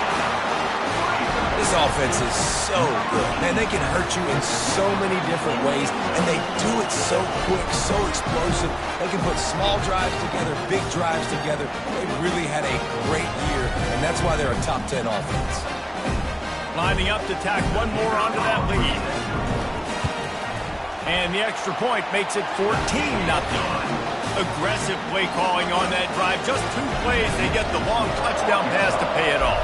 This offense is so good. Man, they can hurt you in so many different ways, and they do it so quick, so explosive. They can put small drives together, big drives together. They've really had a great year, and that's why they're a top 10 offense. Lining up to tack one more onto that lead. And the extra point makes it 14-0. Aggressive play calling on that drive. Just 2 plays, they get the long touchdown pass to pay it off.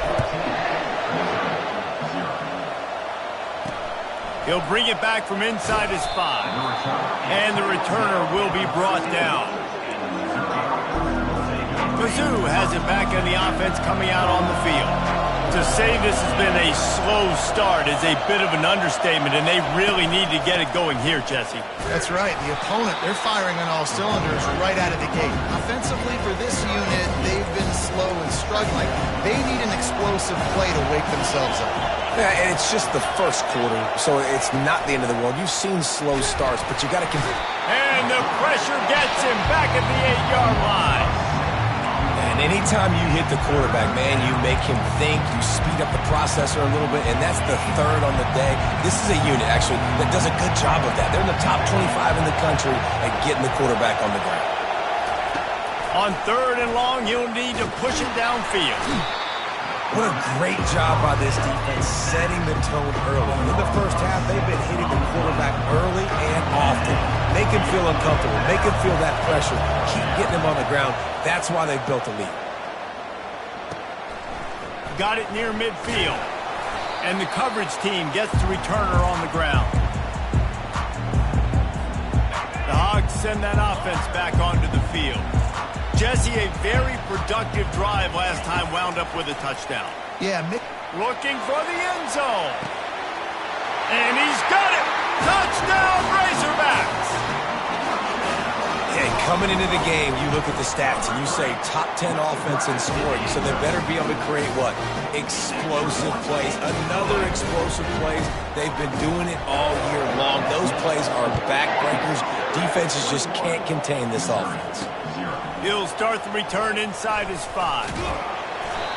He'll bring it back from inside his 5. And the returner will be brought down. Mizzou has it back in the offense coming out on the field. To say this has been a slow start is a bit of an understatement, and they really need to get it going here, Jesse. That's right. The opponent, they're firing on all cylinders right out of the gate. Offensively, for this unit, they've been slow and struggling. They need an explosive play to wake themselves up. Yeah, and it's just the first quarter, so it's not the end of the world. You've seen slow starts, but you got to continue. And the pressure gets him back at the 8-yard line. And anytime you hit the quarterback, man, you make him think, you speed up the processor a little bit, and that's the 3rd on the day. This is a unit, actually, that does a good job of that. They're in the top 25 in the country at getting the quarterback on the ground. On 3rd and long, you'll need to push it downfield. What a great job by this defense setting the tone early. In the first half, they've been hitting the quarterback early and often. Make him feel uncomfortable. Make him feel that pressure. Keep getting him on the ground. That's why they've built a lead. Got it near midfield. And the coverage team gets the returner on the ground. The Hogs send that offense back onto the field. Jesse, a very productive drive last time, wound up with a touchdown. Yeah, looking for the end zone. And he's got it! Touchdown, Razorbacks! Yeah, Coming into the game, you look at the stats and you say top 10 offense in scoring, so they better be able to create what? Explosive plays. Another explosive plays. They've been doing it all year long. Those plays are backbreakers. Defenses just can't contain this offense. He'll start the return inside his 5.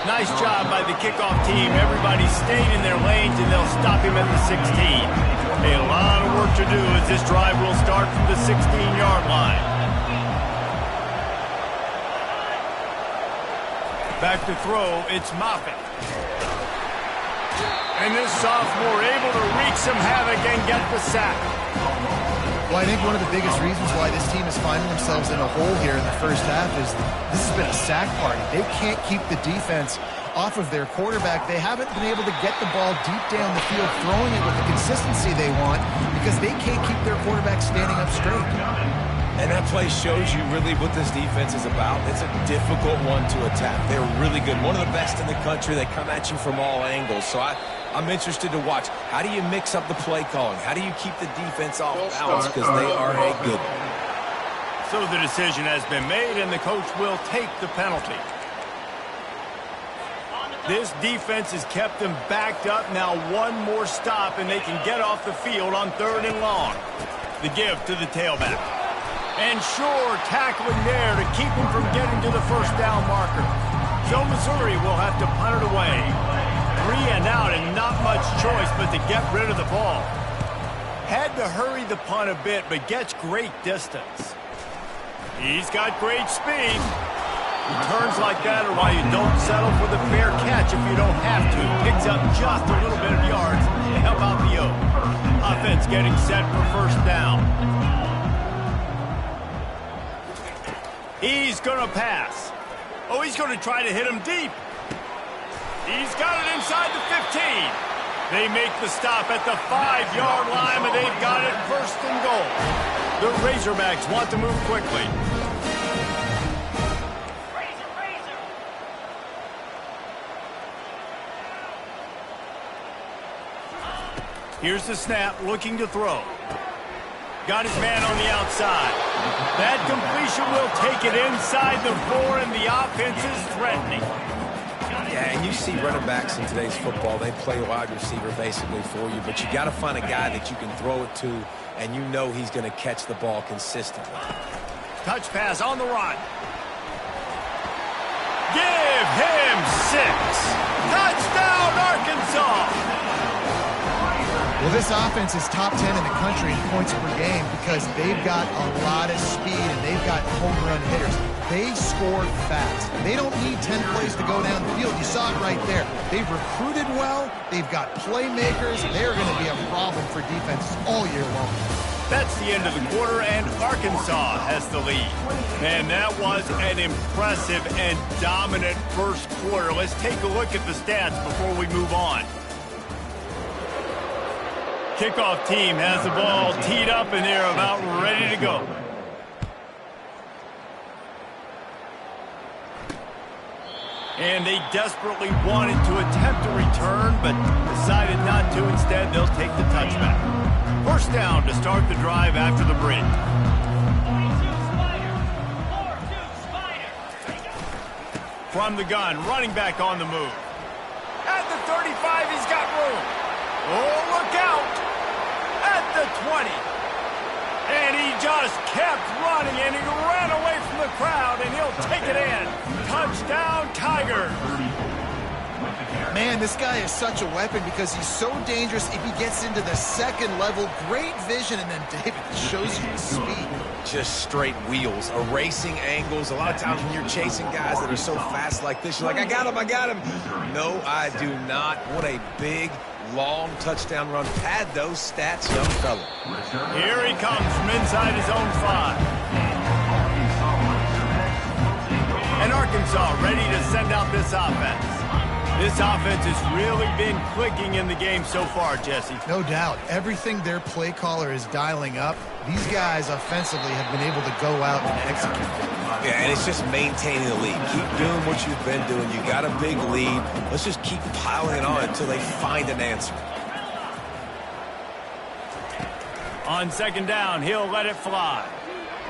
Nice job by the kickoff team. Everybody stayed in their lanes, and they'll stop him at the 16. A lot of work to do as this drive will start from the 16-yard line. Back to throw, it's Moffitt. And this sophomore able to wreak some havoc and get the sack. Well, I think one of the biggest reasons why this team is finding themselves in a hole here in the first half is this has been a sack party. They can't keep the defense off of their quarterback. They haven't been able to get the ball deep down the field, throwing it with the consistency they want because they can't keep their quarterback standing up straight. And that play shows you really what this defense is about. It's a difficult one to attack. They're really good. One of the best in the country. They come at you from all angles. So I'm interested to watch. How do you mix up the play calling? How do you keep the defense off balance? Because they are a good one. So the decision has been made, and the coach will take the penalty. This defense has kept them backed up. Now one more stop, and they can get off the field on 3rd and long. The give to the tailback. And sure, tackling there to keep him from getting to the first down marker. So Missouri will have to punt it away. 3 and out and not much choice but to get rid of the ball. Had to hurry the punt a bit, but gets great distance. He's got great speed. Returns like that are why you don't settle for the fair catch if you don't have to. Picks up just a little bit of yards to help out the Oak. Offense getting set for first down. He's going to pass. Oh, he's going to try to hit him deep. He's got it inside the 15. They make the stop at the 5-yard line, but they've got it 1st and goal. The Razorbacks want to move quickly. Here's the snap, looking to throw. Got his man on the outside. That completion will take it inside the 4, and the offense is threatening. Yeah, and you see running backs in today's football, they play wide receiver basically for you, but you got to find a guy that you can throw it to, and you know he's going to catch the ball consistently. Touch pass on the run. Give him 6. Touchdown, Arkansas! Well, this offense is top 10 in the country in points per game because they've got a lot of speed and they've got home run hitters. They score fast. They don't need 10 plays to go down the field. You saw it right there. They've recruited well. They've got playmakers. They're going to be a problem for defenses all year long. That's the end of the quarter, and Arkansas has the lead. And that was an impressive and dominant first quarter. Let's take a look at the stats before we move on. Kickoff team has the ball teed up, and they're about ready to go. And they desperately wanted to attempt a return, but decided not to. Instead, they'll take the touchback. First down to start the drive after the break. From the gun, running back on the move. At the 35, he's got room. Oh, look out! At the 20. And he just kept running, and he ran away from the crowd, and he'll take it in. Touchdown, Tigers. Man, this guy is such a weapon because he's so dangerous if he gets into the second level. Great vision, and then David shows you the speed. Just straight wheels, erasing angles. A lot of times when you're chasing guys that are so fast like this, you're like, I got him. No, I do not. What a big, long touchdown run. Pad those stats, young fella. Here he comes from inside his own 5. And Arkansas ready to send out this offense. This offense has really been clicking in the game so far, Jesse. No doubt. Everything their play caller is dialing up, these guys offensively have been able to go out and execute. Yeah, and it's just maintaining the lead. Keep doing what you've been doing. You got a big lead. Let's just keep piling it on until they find an answer. On second down, he'll let it fly.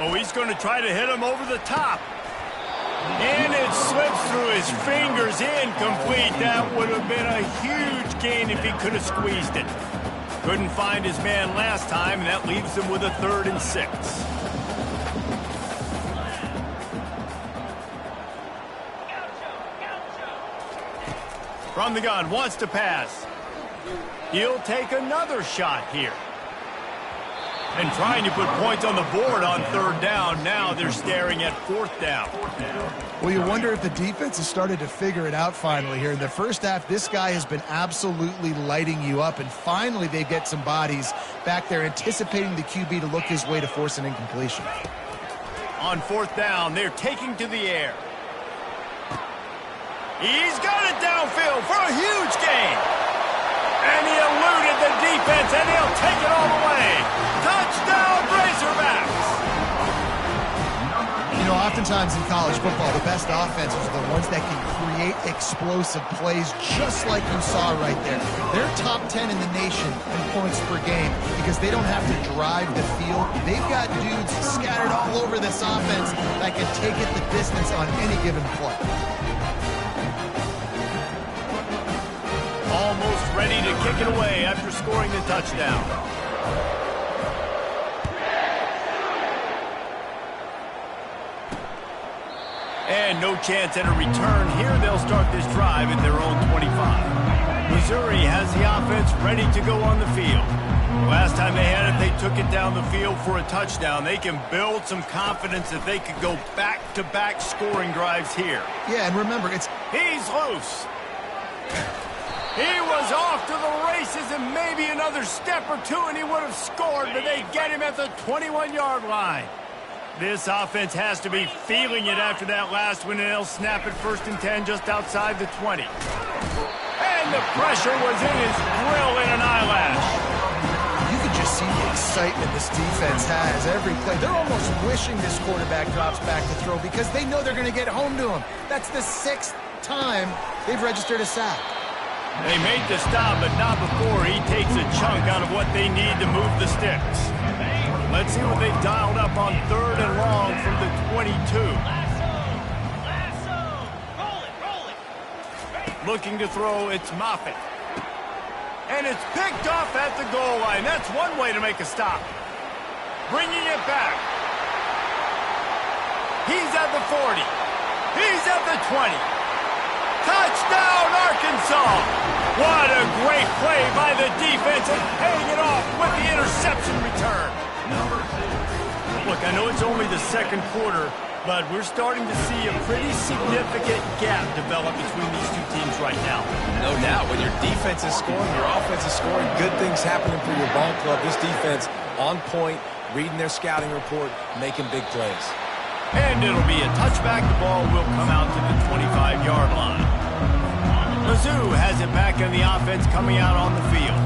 Oh, he's going to try to hit him over the top. And it slips through his fingers, incomplete. That would have been a huge gain if he could have squeezed it. Couldn't find his man last time, and that leaves him with a 3rd and 6. From the gun, wants to pass. He'll take another shot here. And trying to put points on the board on 3rd down. Now they're staring at 4th down. Well, you wonder if the defense has started to figure it out finally here. In the first half, this guy has been absolutely lighting you up, and finally they get some bodies back there anticipating the QB to look his way to force an incompletion. On 4th down, they're taking to the air. He's got it downfield for a huge gain. And he eluded the defense, and he'll take it all the way. Touchdown, Razorbacks! You know, oftentimes in college football, the best offenses are the ones that can create explosive plays just like you saw right there. They're top 10 in the nation in points per game because they don't have to drive the field. They've got dudes scattered all over this offense that can take it the distance on any given play. Almost ready to kick it away after scoring the touchdown. And no chance at a return here. They'll start this drive at their own 25. Missouri has the offense ready to go on the field. Last time they had it, they took it down the field for a touchdown. They can build some confidence that they could go back-to-back scoring drives here. Yeah, and remember, He's loose. He was off to the races, and maybe another step or two and he would have scored, but they get him at the 21-yard line. This offense has to be feeling it after that last one, and they'll snap it 1st and 10 just outside the 20. And the pressure was in his grill in an eyelash. you can just see the excitement this defense has every play. They're almost wishing this quarterback drops back to throw because they know they're going to get home to him. That's the 6th time they've registered a sack. They made the stop, but not before he takes a chunk out of what they need to move the sticks. Let's see what they've dialed up on 3rd and long from the 22. Looking to throw, it's Moffitt. And it's picked off at the goal line. That's one way to make a stop. Bringing it back. He's at the 40. He's at the 20. Touchdown, Arkansas! What a great play by the defense and paying it off with the interception return. Look, I know it's only the 2nd quarter, but we're starting to see a pretty significant gap develop between these two teams right now. No doubt. When your defense is scoring, your offense is scoring, good things happening for your ball club. This defense on point, reading their scouting report, making big plays. And it'll be a touchback. The ball will come out to the 25-yard line. Mizzou has it back in the offense coming out on the field.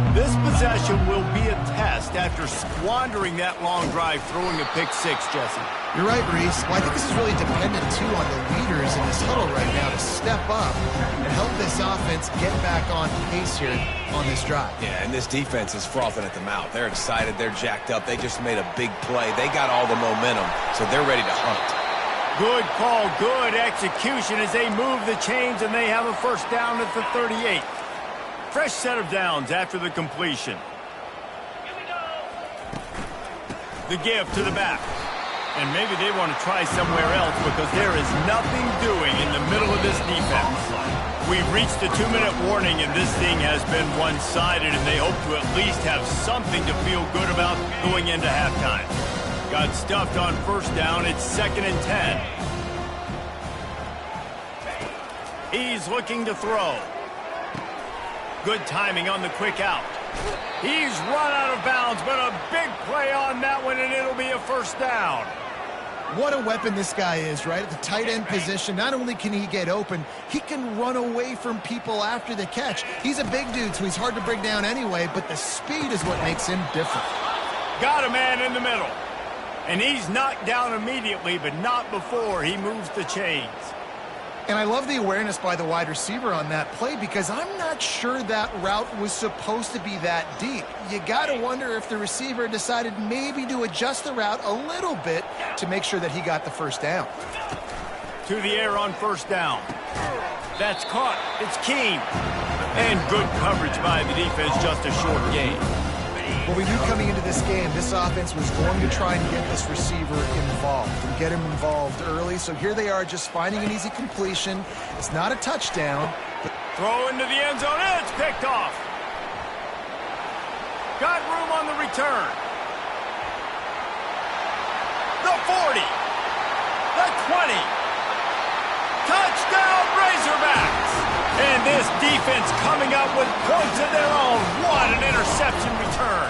This possession will be a test after squandering that long drive, throwing a pick 6, Jesse. You're right, Reese. Well, I think this is really dependent, too, on the leaders in this huddle right now to step up and help this offense get back on pace here on this drive. Yeah, and this defense is frothing at the mouth. They're excited. They're jacked up. They just made a big play. They got all the momentum, so they're ready to hunt. Good call, good execution as they move the chains, and they have a 1st down at the 38. Fresh set of downs after the completion. The give to the back. And maybe they want to try somewhere else because there is nothing doing in the middle of this defense. We've reached the 2-minute warning, and this thing has been one-sided, and they hope to at least have something to feel good about going into halftime. Got stuffed on 1st down. It's 2nd and 10. He's looking to throw. Good timing on the quick out. He's run out of bounds, but a big play on that one, and it'll be a 1st down. What a weapon this guy is, right? At the tight end position, not only can he get open, he can run away from people after the catch. He's a big dude, so he's hard to bring down anyway, but the speed is what makes him different. Got a man in the middle. And he's knocked down immediately, but not before he moves the chains. And I love the awareness by the wide receiver on that play because I'm not sure that route was supposed to be that deep. You got to wonder if the receiver decided maybe to adjust the route a little bit to make sure that he got the first down. To the air on first down. That's caught. It's Keen. And good coverage by the defense, just a short gain. Well, we knew coming into this game, this offense was going to try and get this receiver involved and get him involved early. So here they are just finding an easy completion. It's not a touchdown. But throw into the end zone. And it's picked off. Got room on the return. The 40. The 20. Touchdown Razorbacks! And this defense coming up with points of their own. What an interception return.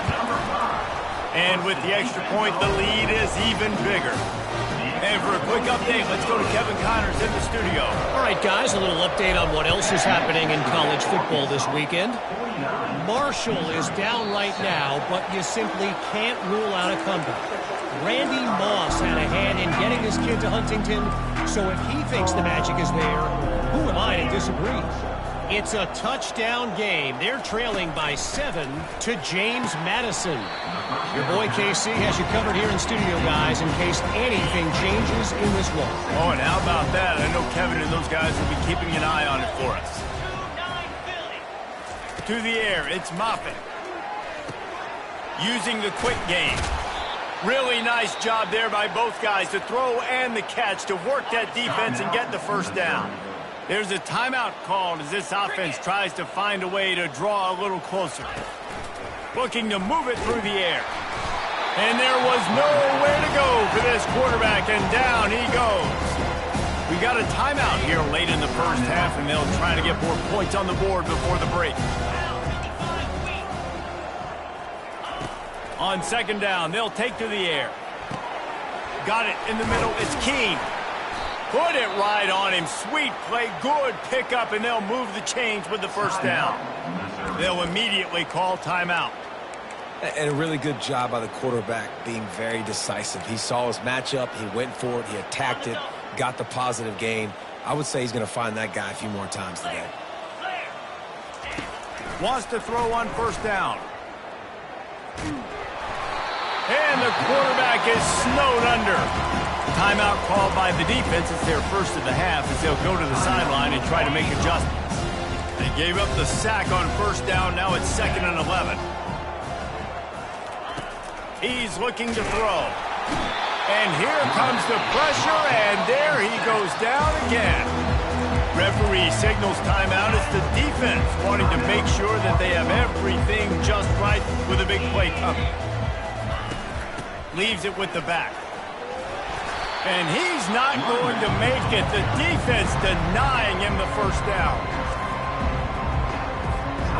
And with the extra point, the lead is even bigger. And for a quick update, let's go to Kevin Connors in the studio. All right, guys, a little update on what else is happening in college football this weekend. Marshall is down right now, but you simply can't rule out a comeback. Randy Moss had a hand in getting this kid to Huntington, so if he thinks the magic is there, who am I to disagree? It's a touchdown game. They're trailing by 7 to James Madison. Your boy KC has you covered here in studio, guys, in case anything changes in this one. Oh, and how about that? I know Kevin and those guys will be keeping an eye on it for us. To the air, it's Moffitt. Using the quick game. Really nice job there by both guys to throw and the catch to work that defense and get the first down. There's a timeout called as this offense tries to find a way to draw a little closer. Looking to move it through the air. And there was nowhere to go for this quarterback, and down he goes. We got a timeout here late in the first half, and they'll try to get more points on the board before the break. On second down, they'll take to the air. Got it in the middle. It's Keen. Put it right on him. Sweet play. Good pickup, and they'll move the chains with the first down. They'll immediately call timeout. And a really good job by the quarterback being very decisive. He saw his matchup. He went for it. He attacked it. Got the positive gain. I would say he's going to find that guy a few more times today. Wants to throw on first down. And the quarterback is snowed under. Timeout called by the defense. It's their first of the half as they'll go to the sideline and try to make adjustments. They gave up the sack on first down. Now it's 2nd and 11. He's looking to throw. And here comes the pressure, and there he goes down again. Referee signals timeout. It's the defense wanting to make sure that they have everything just right with a big play coming. Leaves it with the back. And he's not going to make it. The defense denying him the first down.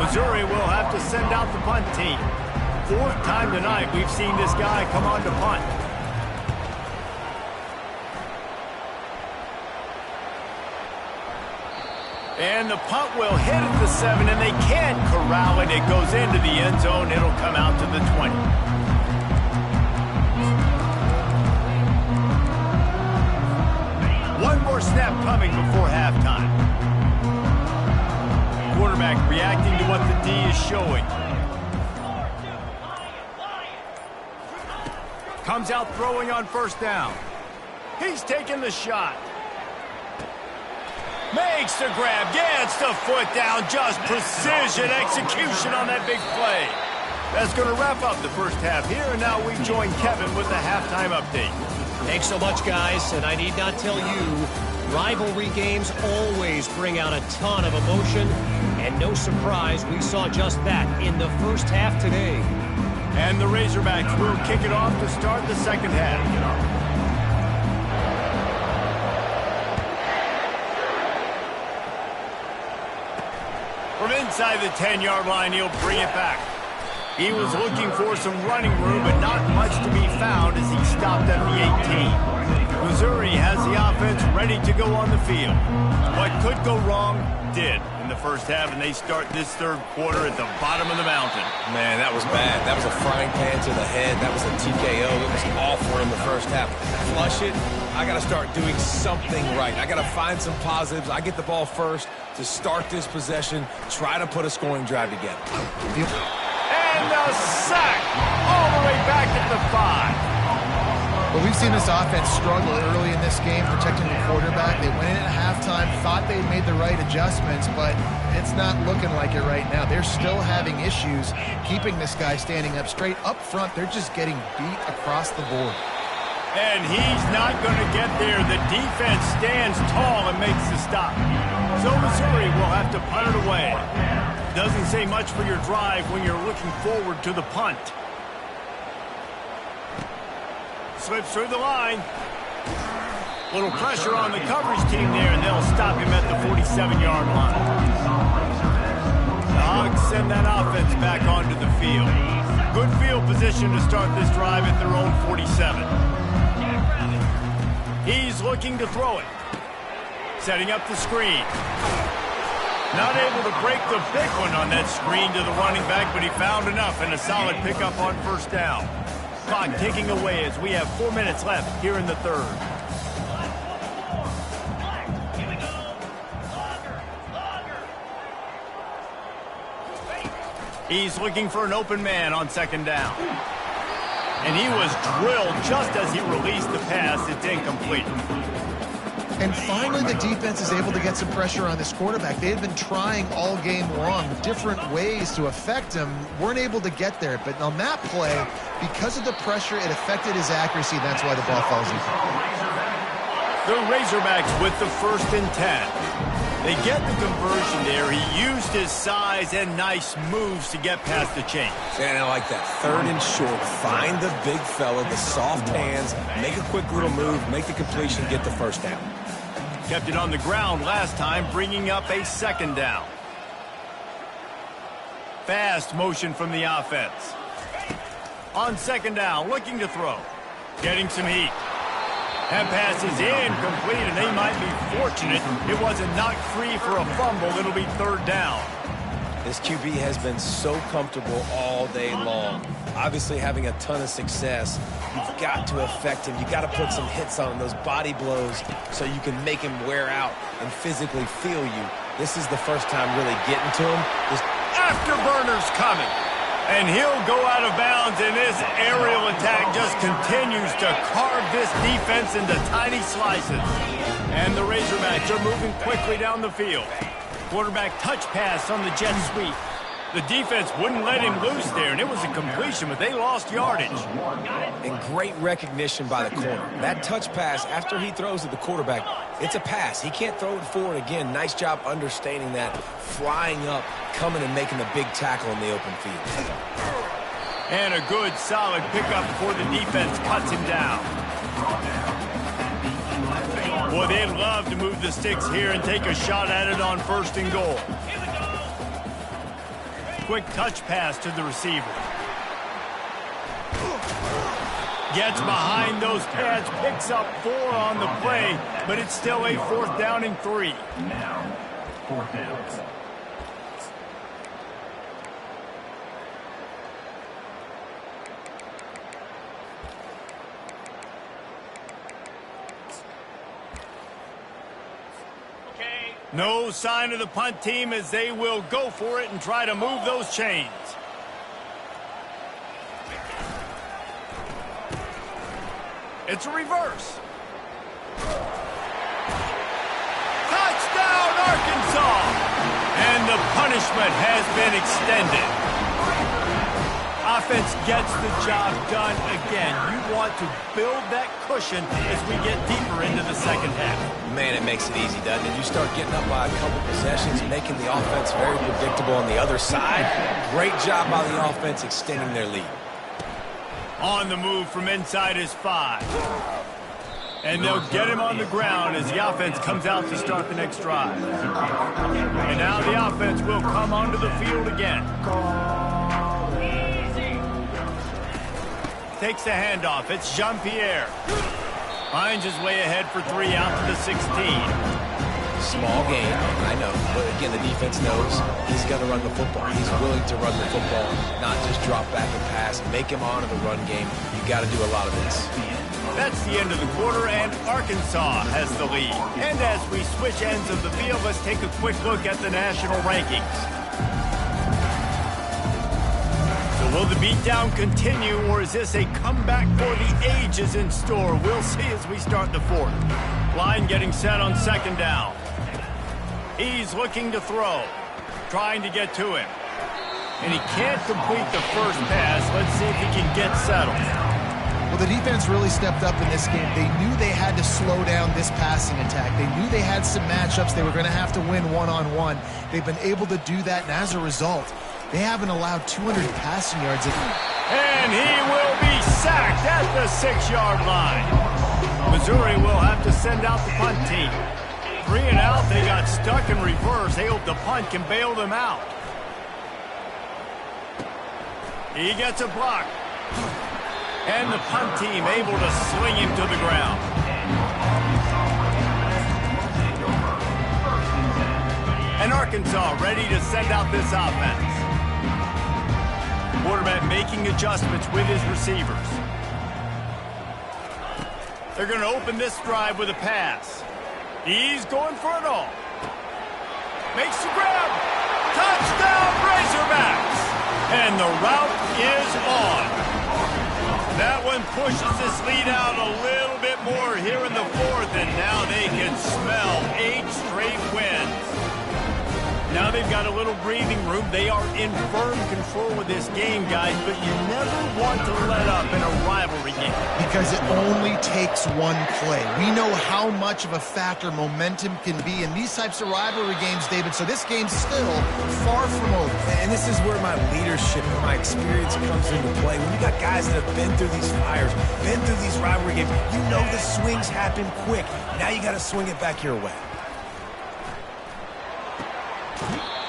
Missouri will have to send out the punt team. 4th time tonight we've seen this guy come on to punt. And the punt will hit at the 7, and they can't corral it. It goes into the end zone. It'll come out to the 20. One more snap coming before halftime. Quarterback reacting to what the D is showing. Comes out throwing on first down. He's taking the shot. Makes the grab, gets the foot down, just precision execution on that big play. That's going to wrap up the first half here, and now we join Kevin with the halftime update. Thanks so much, guys, and I need not tell you, rivalry games always bring out a ton of emotion, and no surprise, we saw just that in the first half today. And the Razorbacks will kick it off to start the second half. From inside the 10-yard line, he'll bring it back. He was looking for some running room, but not much to be found as he stopped at the 18. Missouri has the offense ready to go on the field. What could go wrong did in the first half, and they start this third quarter at the bottom of the mountain. Man, that was bad. That was a frying pan to the head. That was a TKO. It was awful in the first half. Flush it. I got to start doing something right. I got to find some positives. I get the ball first to start this possession, try to put a scoring drive together. And a sack all the way back at the 5. Well, we've seen this offense struggle early in this game protecting the quarterback. They went in at halftime, thought they'd made the right adjustments, but it's not looking like it right now. They're still having issues keeping this guy standing up straight. Up front, they're just getting beat across the board. And he's not going to get there. The defense stands tall and makes the stop. So Missouri will have to punt it away. Doesn't say much for your drive when you're looking forward to the punt. Slips through the line. Little pressure on the coverage team there, and they'll stop him at the 47-yard line. The Hogs send that offense back onto the field. Good field position to start this drive at their own 47. He's looking to throw it. Setting up the screen. Not able to break the big one on that screen to the running back, but he found enough and a solid pickup on first down. Clock ticking away as we have 4 minutes left here in the third. He's looking for an open man on second down. And he was drilled just as he released the pass. It's incomplete. And finally, the defense is able to get some pressure on this quarterback. They had been trying all game long different ways to affect him. Weren't able to get there. But on that play, because of the pressure, it affected his accuracy. That's why the ball falls in. The Razorbacks with the 1st and 10. They get the conversion there. He used his size and nice moves to get past the chains. And I like that. 3rd and short. Find the big fella, the soft hands, make a quick little move, make the completion, get the first down. Kept it on the ground last time, bringing up a 2nd down. Fast motion from the offense. On 2nd down, looking to throw. Getting some heat. That pass is incomplete, and they might be fortunate it wasn't knocked free for a fumble. It'll be 3rd down. This QB has been so comfortable all day long. Obviously having a ton of success. You've got to affect him. You've got to put some hits on him, those body blows, so you can make him wear out and physically feel you. This is the first time really getting to him. Afterburner's coming. And he'll go out of bounds, and this aerial attack just continues to carve this defense into tiny slices. And the Razorbacks are moving quickly down the field. Quarterback touch pass on the jet sweep. The defense wouldn't let him loose there, and it was a completion, but they lost yardage. And great recognition by the corner. That touch pass, after he throws at the quarterback, it's a pass. He can't throw it forward again. Nice job understanding that, flying up, coming and making the big tackle in the open field. And a good, solid pickup before the defense cuts him down. Boy, they'd love to move the sticks here and take a shot at it on 1st and goal. Quick touch pass to the receiver. Gets behind those pads, picks up 4 on the play, but it's still a 4th down and 3. Now, 4th down. No sign of the punt team as they will go for it and try to move those chains. It's a reverse. Touchdown, Arkansas! And the punishment has been extended. Offense gets the job done again. You want to build that cushion as we get deeper into the second half. Man, it makes it easy, doesn't it? You start getting up by a couple possessions, making the offense very predictable on the other side. Great job by the offense extending their lead. On the move from inside his 5. And they'll get him on the ground as the offense comes out to start the next drive. And now the offense will come onto the field again. takes the handoff. It's Jean-Pierre. Finds his way ahead for 3 out to the 16. Small game, I know. But again, the defense knows he's going to run the football. He's willing to run the football, not just drop back and pass. Make him honor the run game. You got to do a lot of this. That's the end of the quarter, and Arkansas has the lead. And as we switch ends of the field, let's take a quick look at the national rankings. So will the beatdown continue, or is this a comeback for the ages in store? We'll see as we start the fourth. Line getting set on second down. He's looking to throw, trying to get to him. And he can't complete the first pass. Let's see if he can get settled. Well, the defense really stepped up in this game. They knew they had to slow down this passing attack. They knew they had some matchups they were going to have to win one-on-one. They've been able to do that, and as a result, they haven't allowed 200 passing yards. And he will be sacked at the 6-yard line. Missouri will have to send out the punt team. 3 and out, they got stuck in reverse. They hope the punt can bail them out. He gets a block. And the punt team able to sling him to the ground. And Arkansas ready to send out this offense. Quarterback making adjustments with his receivers. They're going to open this drive with a pass. He's going for it all. Makes the grab. Touchdown, Razorbacks! And the route is on. That one pushes this lead out a little bit more here in the fourth, and now they can smell 8 straight wins. Now they've got a little breathing room. They are in firm control of this game, guys, but you never want to let up in a rivalry game. Because it only takes one play. We know how much of a factor momentum can be in these types of rivalry games, David, so this game's still far from over. And this is where my leadership and my experience comes into play. When you got guys that have been through these fires, been through these rivalry games, you know the swings happen quick. Now you got to swing it back your way.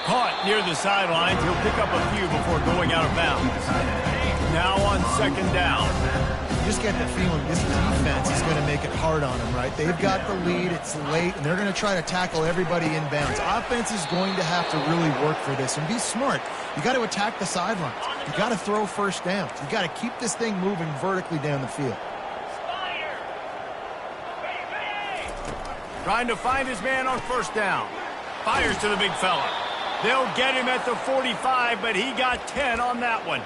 Caught near the sidelines. He'll pick up a few before going out of bounds. Now on second down. You just get the feeling this defense is going to make it hard on them, right? They've got the lead. It's late, and they're going to try to tackle everybody in bounds. Offense is going to have to really work for this and be smart. You got to attack the sidelines. You got to throw first downs. You got to keep this thing moving vertically down the field. Trying to find his man on first down. Fires to the big fella. They'll get him at the 45, but he got 10 on that one.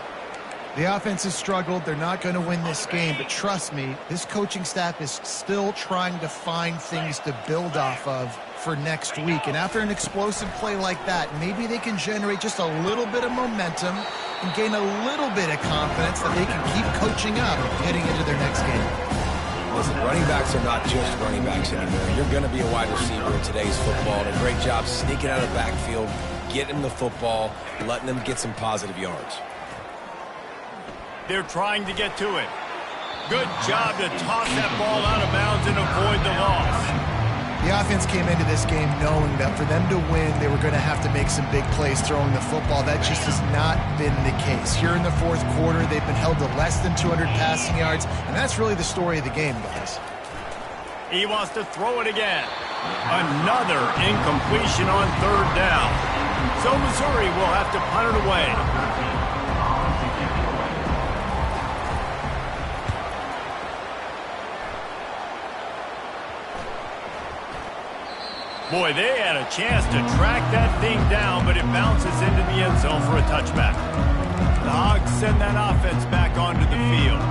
The offense has struggled. They're not going to win this game, but trust me, this coaching staff is still trying to find things to build off of for next week. And after an explosive play like that, maybe they can generate just a little bit of momentum and gain a little bit of confidence that they can keep coaching up heading into their next game. Listen, running backs are not just running backs anymore. You're going to be a wide receiver in today's football. And a great job sneaking out of the backfield, getting the football, letting them get some positive yards. They're trying to get to it. Good job to toss that ball out of bounds and avoid the loss. The offense came into this game knowing that for them to win, they were going to have to make some big plays throwing the football. That just has not been the case. Here in the fourth quarter, they've been held to less than 200 passing yards, and that's really the story of the game, guys. He wants to throw it again. Another incompletion on third down. So Missouri will have to punt it away. Boy, they had a chance to track that thing down, but it bounces into the end zone for a touchback. The Hogs send that offense back onto the field.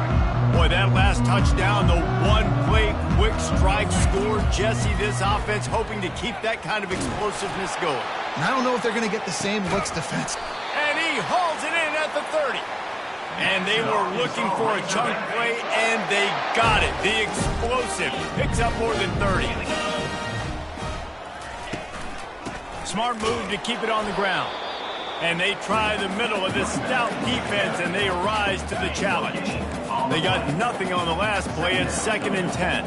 Boy, that last touchdown, the one-play quick strike score. Jesse, this offense hoping to keep that kind of explosiveness going. And I don't know if they're going to get the same looks defense. And he hauls it in at the 30. And they were looking for a chunk play, and they got it. The explosive picks up more than 30. Smart move to keep it on the ground. And they try the middle of this stout defense, and they rise to the challenge. They got nothing on the last play. It's 2nd and 10.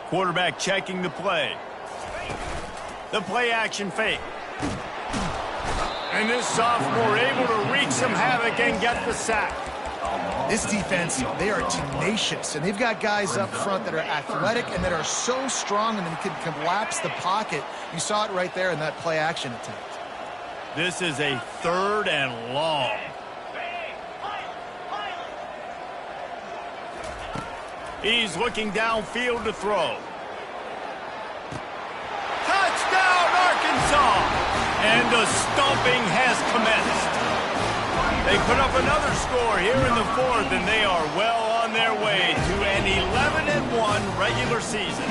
Quarterback checking the play. The play action fake. And this sophomore able to wreak some havoc and get the sack. This defense, they are tenacious, and they've got guys up front that are athletic and that are so strong and can collapse the pocket. You saw it right there in that play-action attempt. This is a 3rd and long. He's looking downfield to throw. Touchdown, Arkansas! And the stomping has commenced. They put up another score here in the 4th, and they are well on their way to an 11-1 regular season.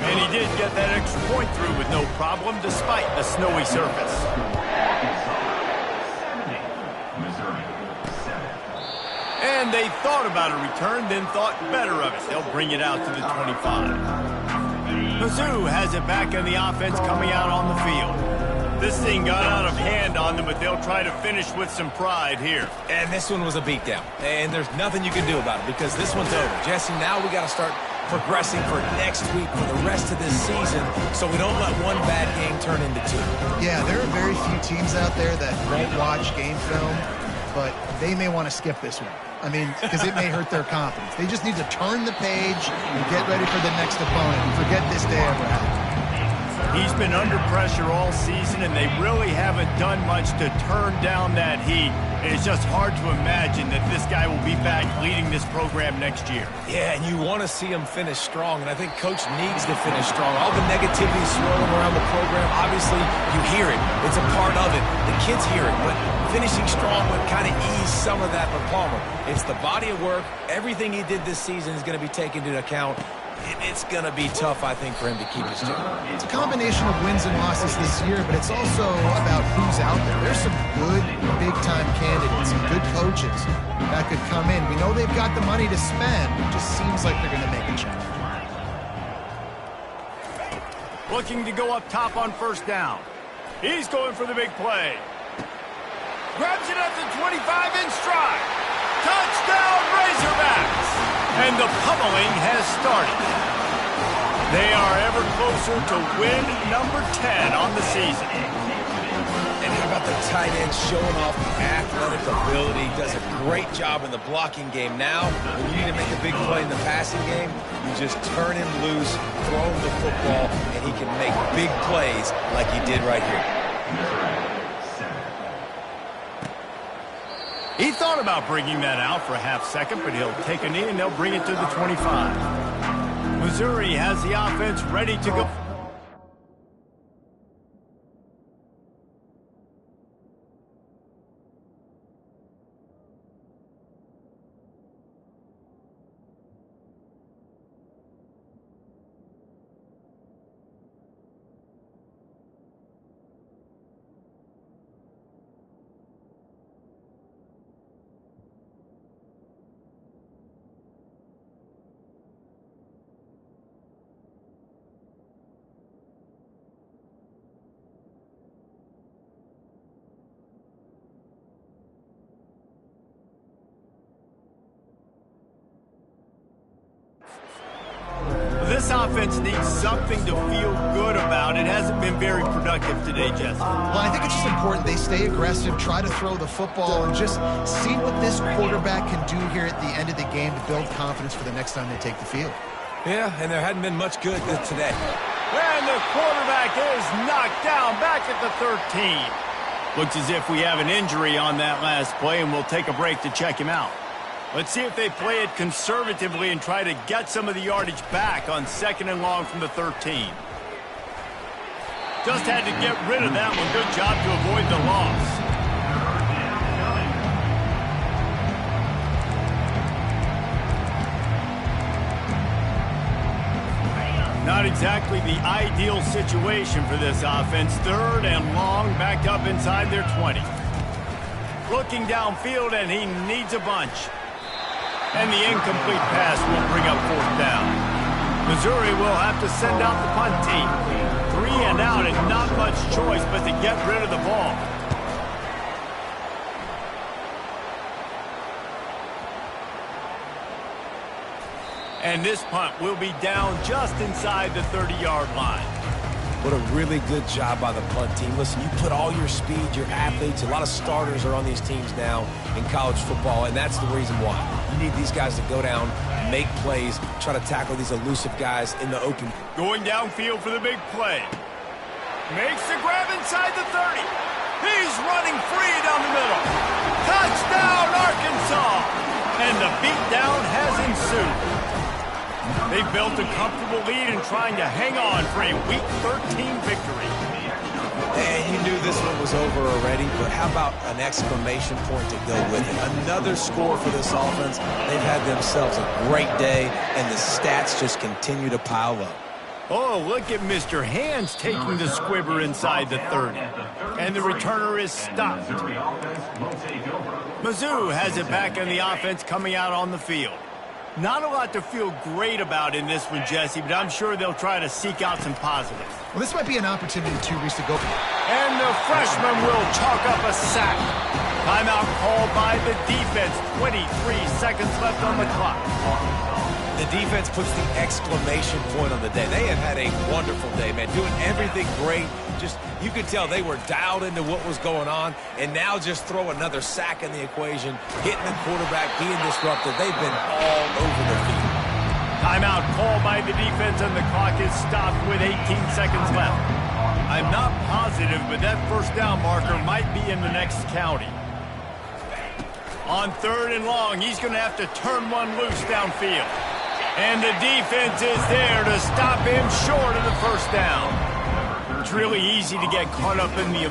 And he did get that extra point through with no problem, despite the snowy surface. And they thought about a return, then thought better of it. They'll bring it out to the 25. Mizzou has it back in the offense coming out on the field. This thing got out of hand on them, but they'll try to finish with some pride here. And this one was a beatdown. And there's nothing you can do about it because this one's over. Jesse, now we got to start progressing for next week for the rest of this season so we don't let one bad game turn into 2. Yeah, there are very few teams out there that won't watch game film, but they may want to skip this one. I mean, because it may hurt their confidence. They just need to turn the page and get ready for the next opponent and forget this day ever happened. He's been under pressure all season, and they really haven't done much to turn down that heat. It's just hard to imagine that this guy will be back leading this program next year. Yeah, and you want to see him finish strong, and I think Coach needs to finish strong. All the negativity swirling around the program, obviously, you hear it. It's a part of it. The kids hear it, but finishing strong would kind of ease some of that for Palmer. It's the body of work. Everything he did this season is going to be taken into account. It's going to be tough, I think, for him to keep his job. It's a combination of wins and losses this year, but it's also about who's out there. There's some good, big-time candidates, some good coaches that could come in. We know they've got the money to spend. It just seems like they're going to make a change. Looking to go up top on 1st down. He's going for the big play. Grabs it at the 25 in stride. Touchdown, Razorbacks! And the pummeling has started. They are ever closer to win number 10 on the season. And how about the tight end showing off the athletic ability? Does a great job in the blocking game. Now, when you need to make a big play in the passing game, you just turn him loose, throw him the football, and he can make big plays like he did right here. He thought about bringing that out for a half second, but he'll take a knee and they'll bring it to the 25. Missouri has the offense ready to go. This offense needs something to feel good about. It hasn't been very productive today, Jesse. Well, I think it's just important they stay aggressive, try to throw the football, and just see what this quarterback can do here at the end of the game to build confidence for the next time they take the field. Yeah, and there hadn't been much good today. And the quarterback is knocked down back at the 13. Looks as if we have an injury on that last play, and we'll take a break to check him out. Let's see if they play it conservatively and try to get some of the yardage back on 2nd and long from the 13. Just had to get rid of that one. Good job to avoid the loss. Not exactly the ideal situation for this offense. 3rd and long, backed up inside their 20. Looking downfield, and he needs a bunch. And the incomplete pass will bring up 4th down. Missouri will have to send out the punt team. 3 and out, and not much choice but to get rid of the ball. And this punt will be down just inside the 30-yard line. What a really good job by the punt team. Listen, you put all your speed, your athletes, a lot of starters are on these teams now in college football, and that's the reason why. You need these guys to go down, make plays, try to tackle these elusive guys in the open. Going downfield for the big play. Makes the grab inside the 30. He's running free down the middle. Touchdown, Arkansas! And the beatdown has ensued. They built a comfortable lead and trying to hang on for a Week 13 victory. And you knew this one was over already, but how about an exclamation point to go with it? Another score for this offense. They've had themselves a great day, and the stats just continue to pile up. Oh, look at Mr. Hands taking the squibber inside the 30. And the returner is stopped. Mizzou has it back in the offense coming out on the field. Not a lot to feel great about in this one, Jesse, but I'm sure they'll try to seek out some positives. Well, this might be an opportunity, too, Reese, to go. And the freshman will chalk up a sack. Timeout called by the defense. 23 seconds left on the clock. The defense puts the exclamation point on the day. They have had a wonderful day, man, doing everything great. Just, you could tell they were dialed into what was going on, and now just throw another sack in the equation, hitting the quarterback, being disruptive. They've been all over the field. Timeout called by the defense, and the clock is stopped with 18 seconds left. I'm not positive, but that first down marker might be in the next county. On 3rd and long, he's going to have to turn one loose downfield. And the defense is there to stop him short of the first down. It's really easy to get caught up in the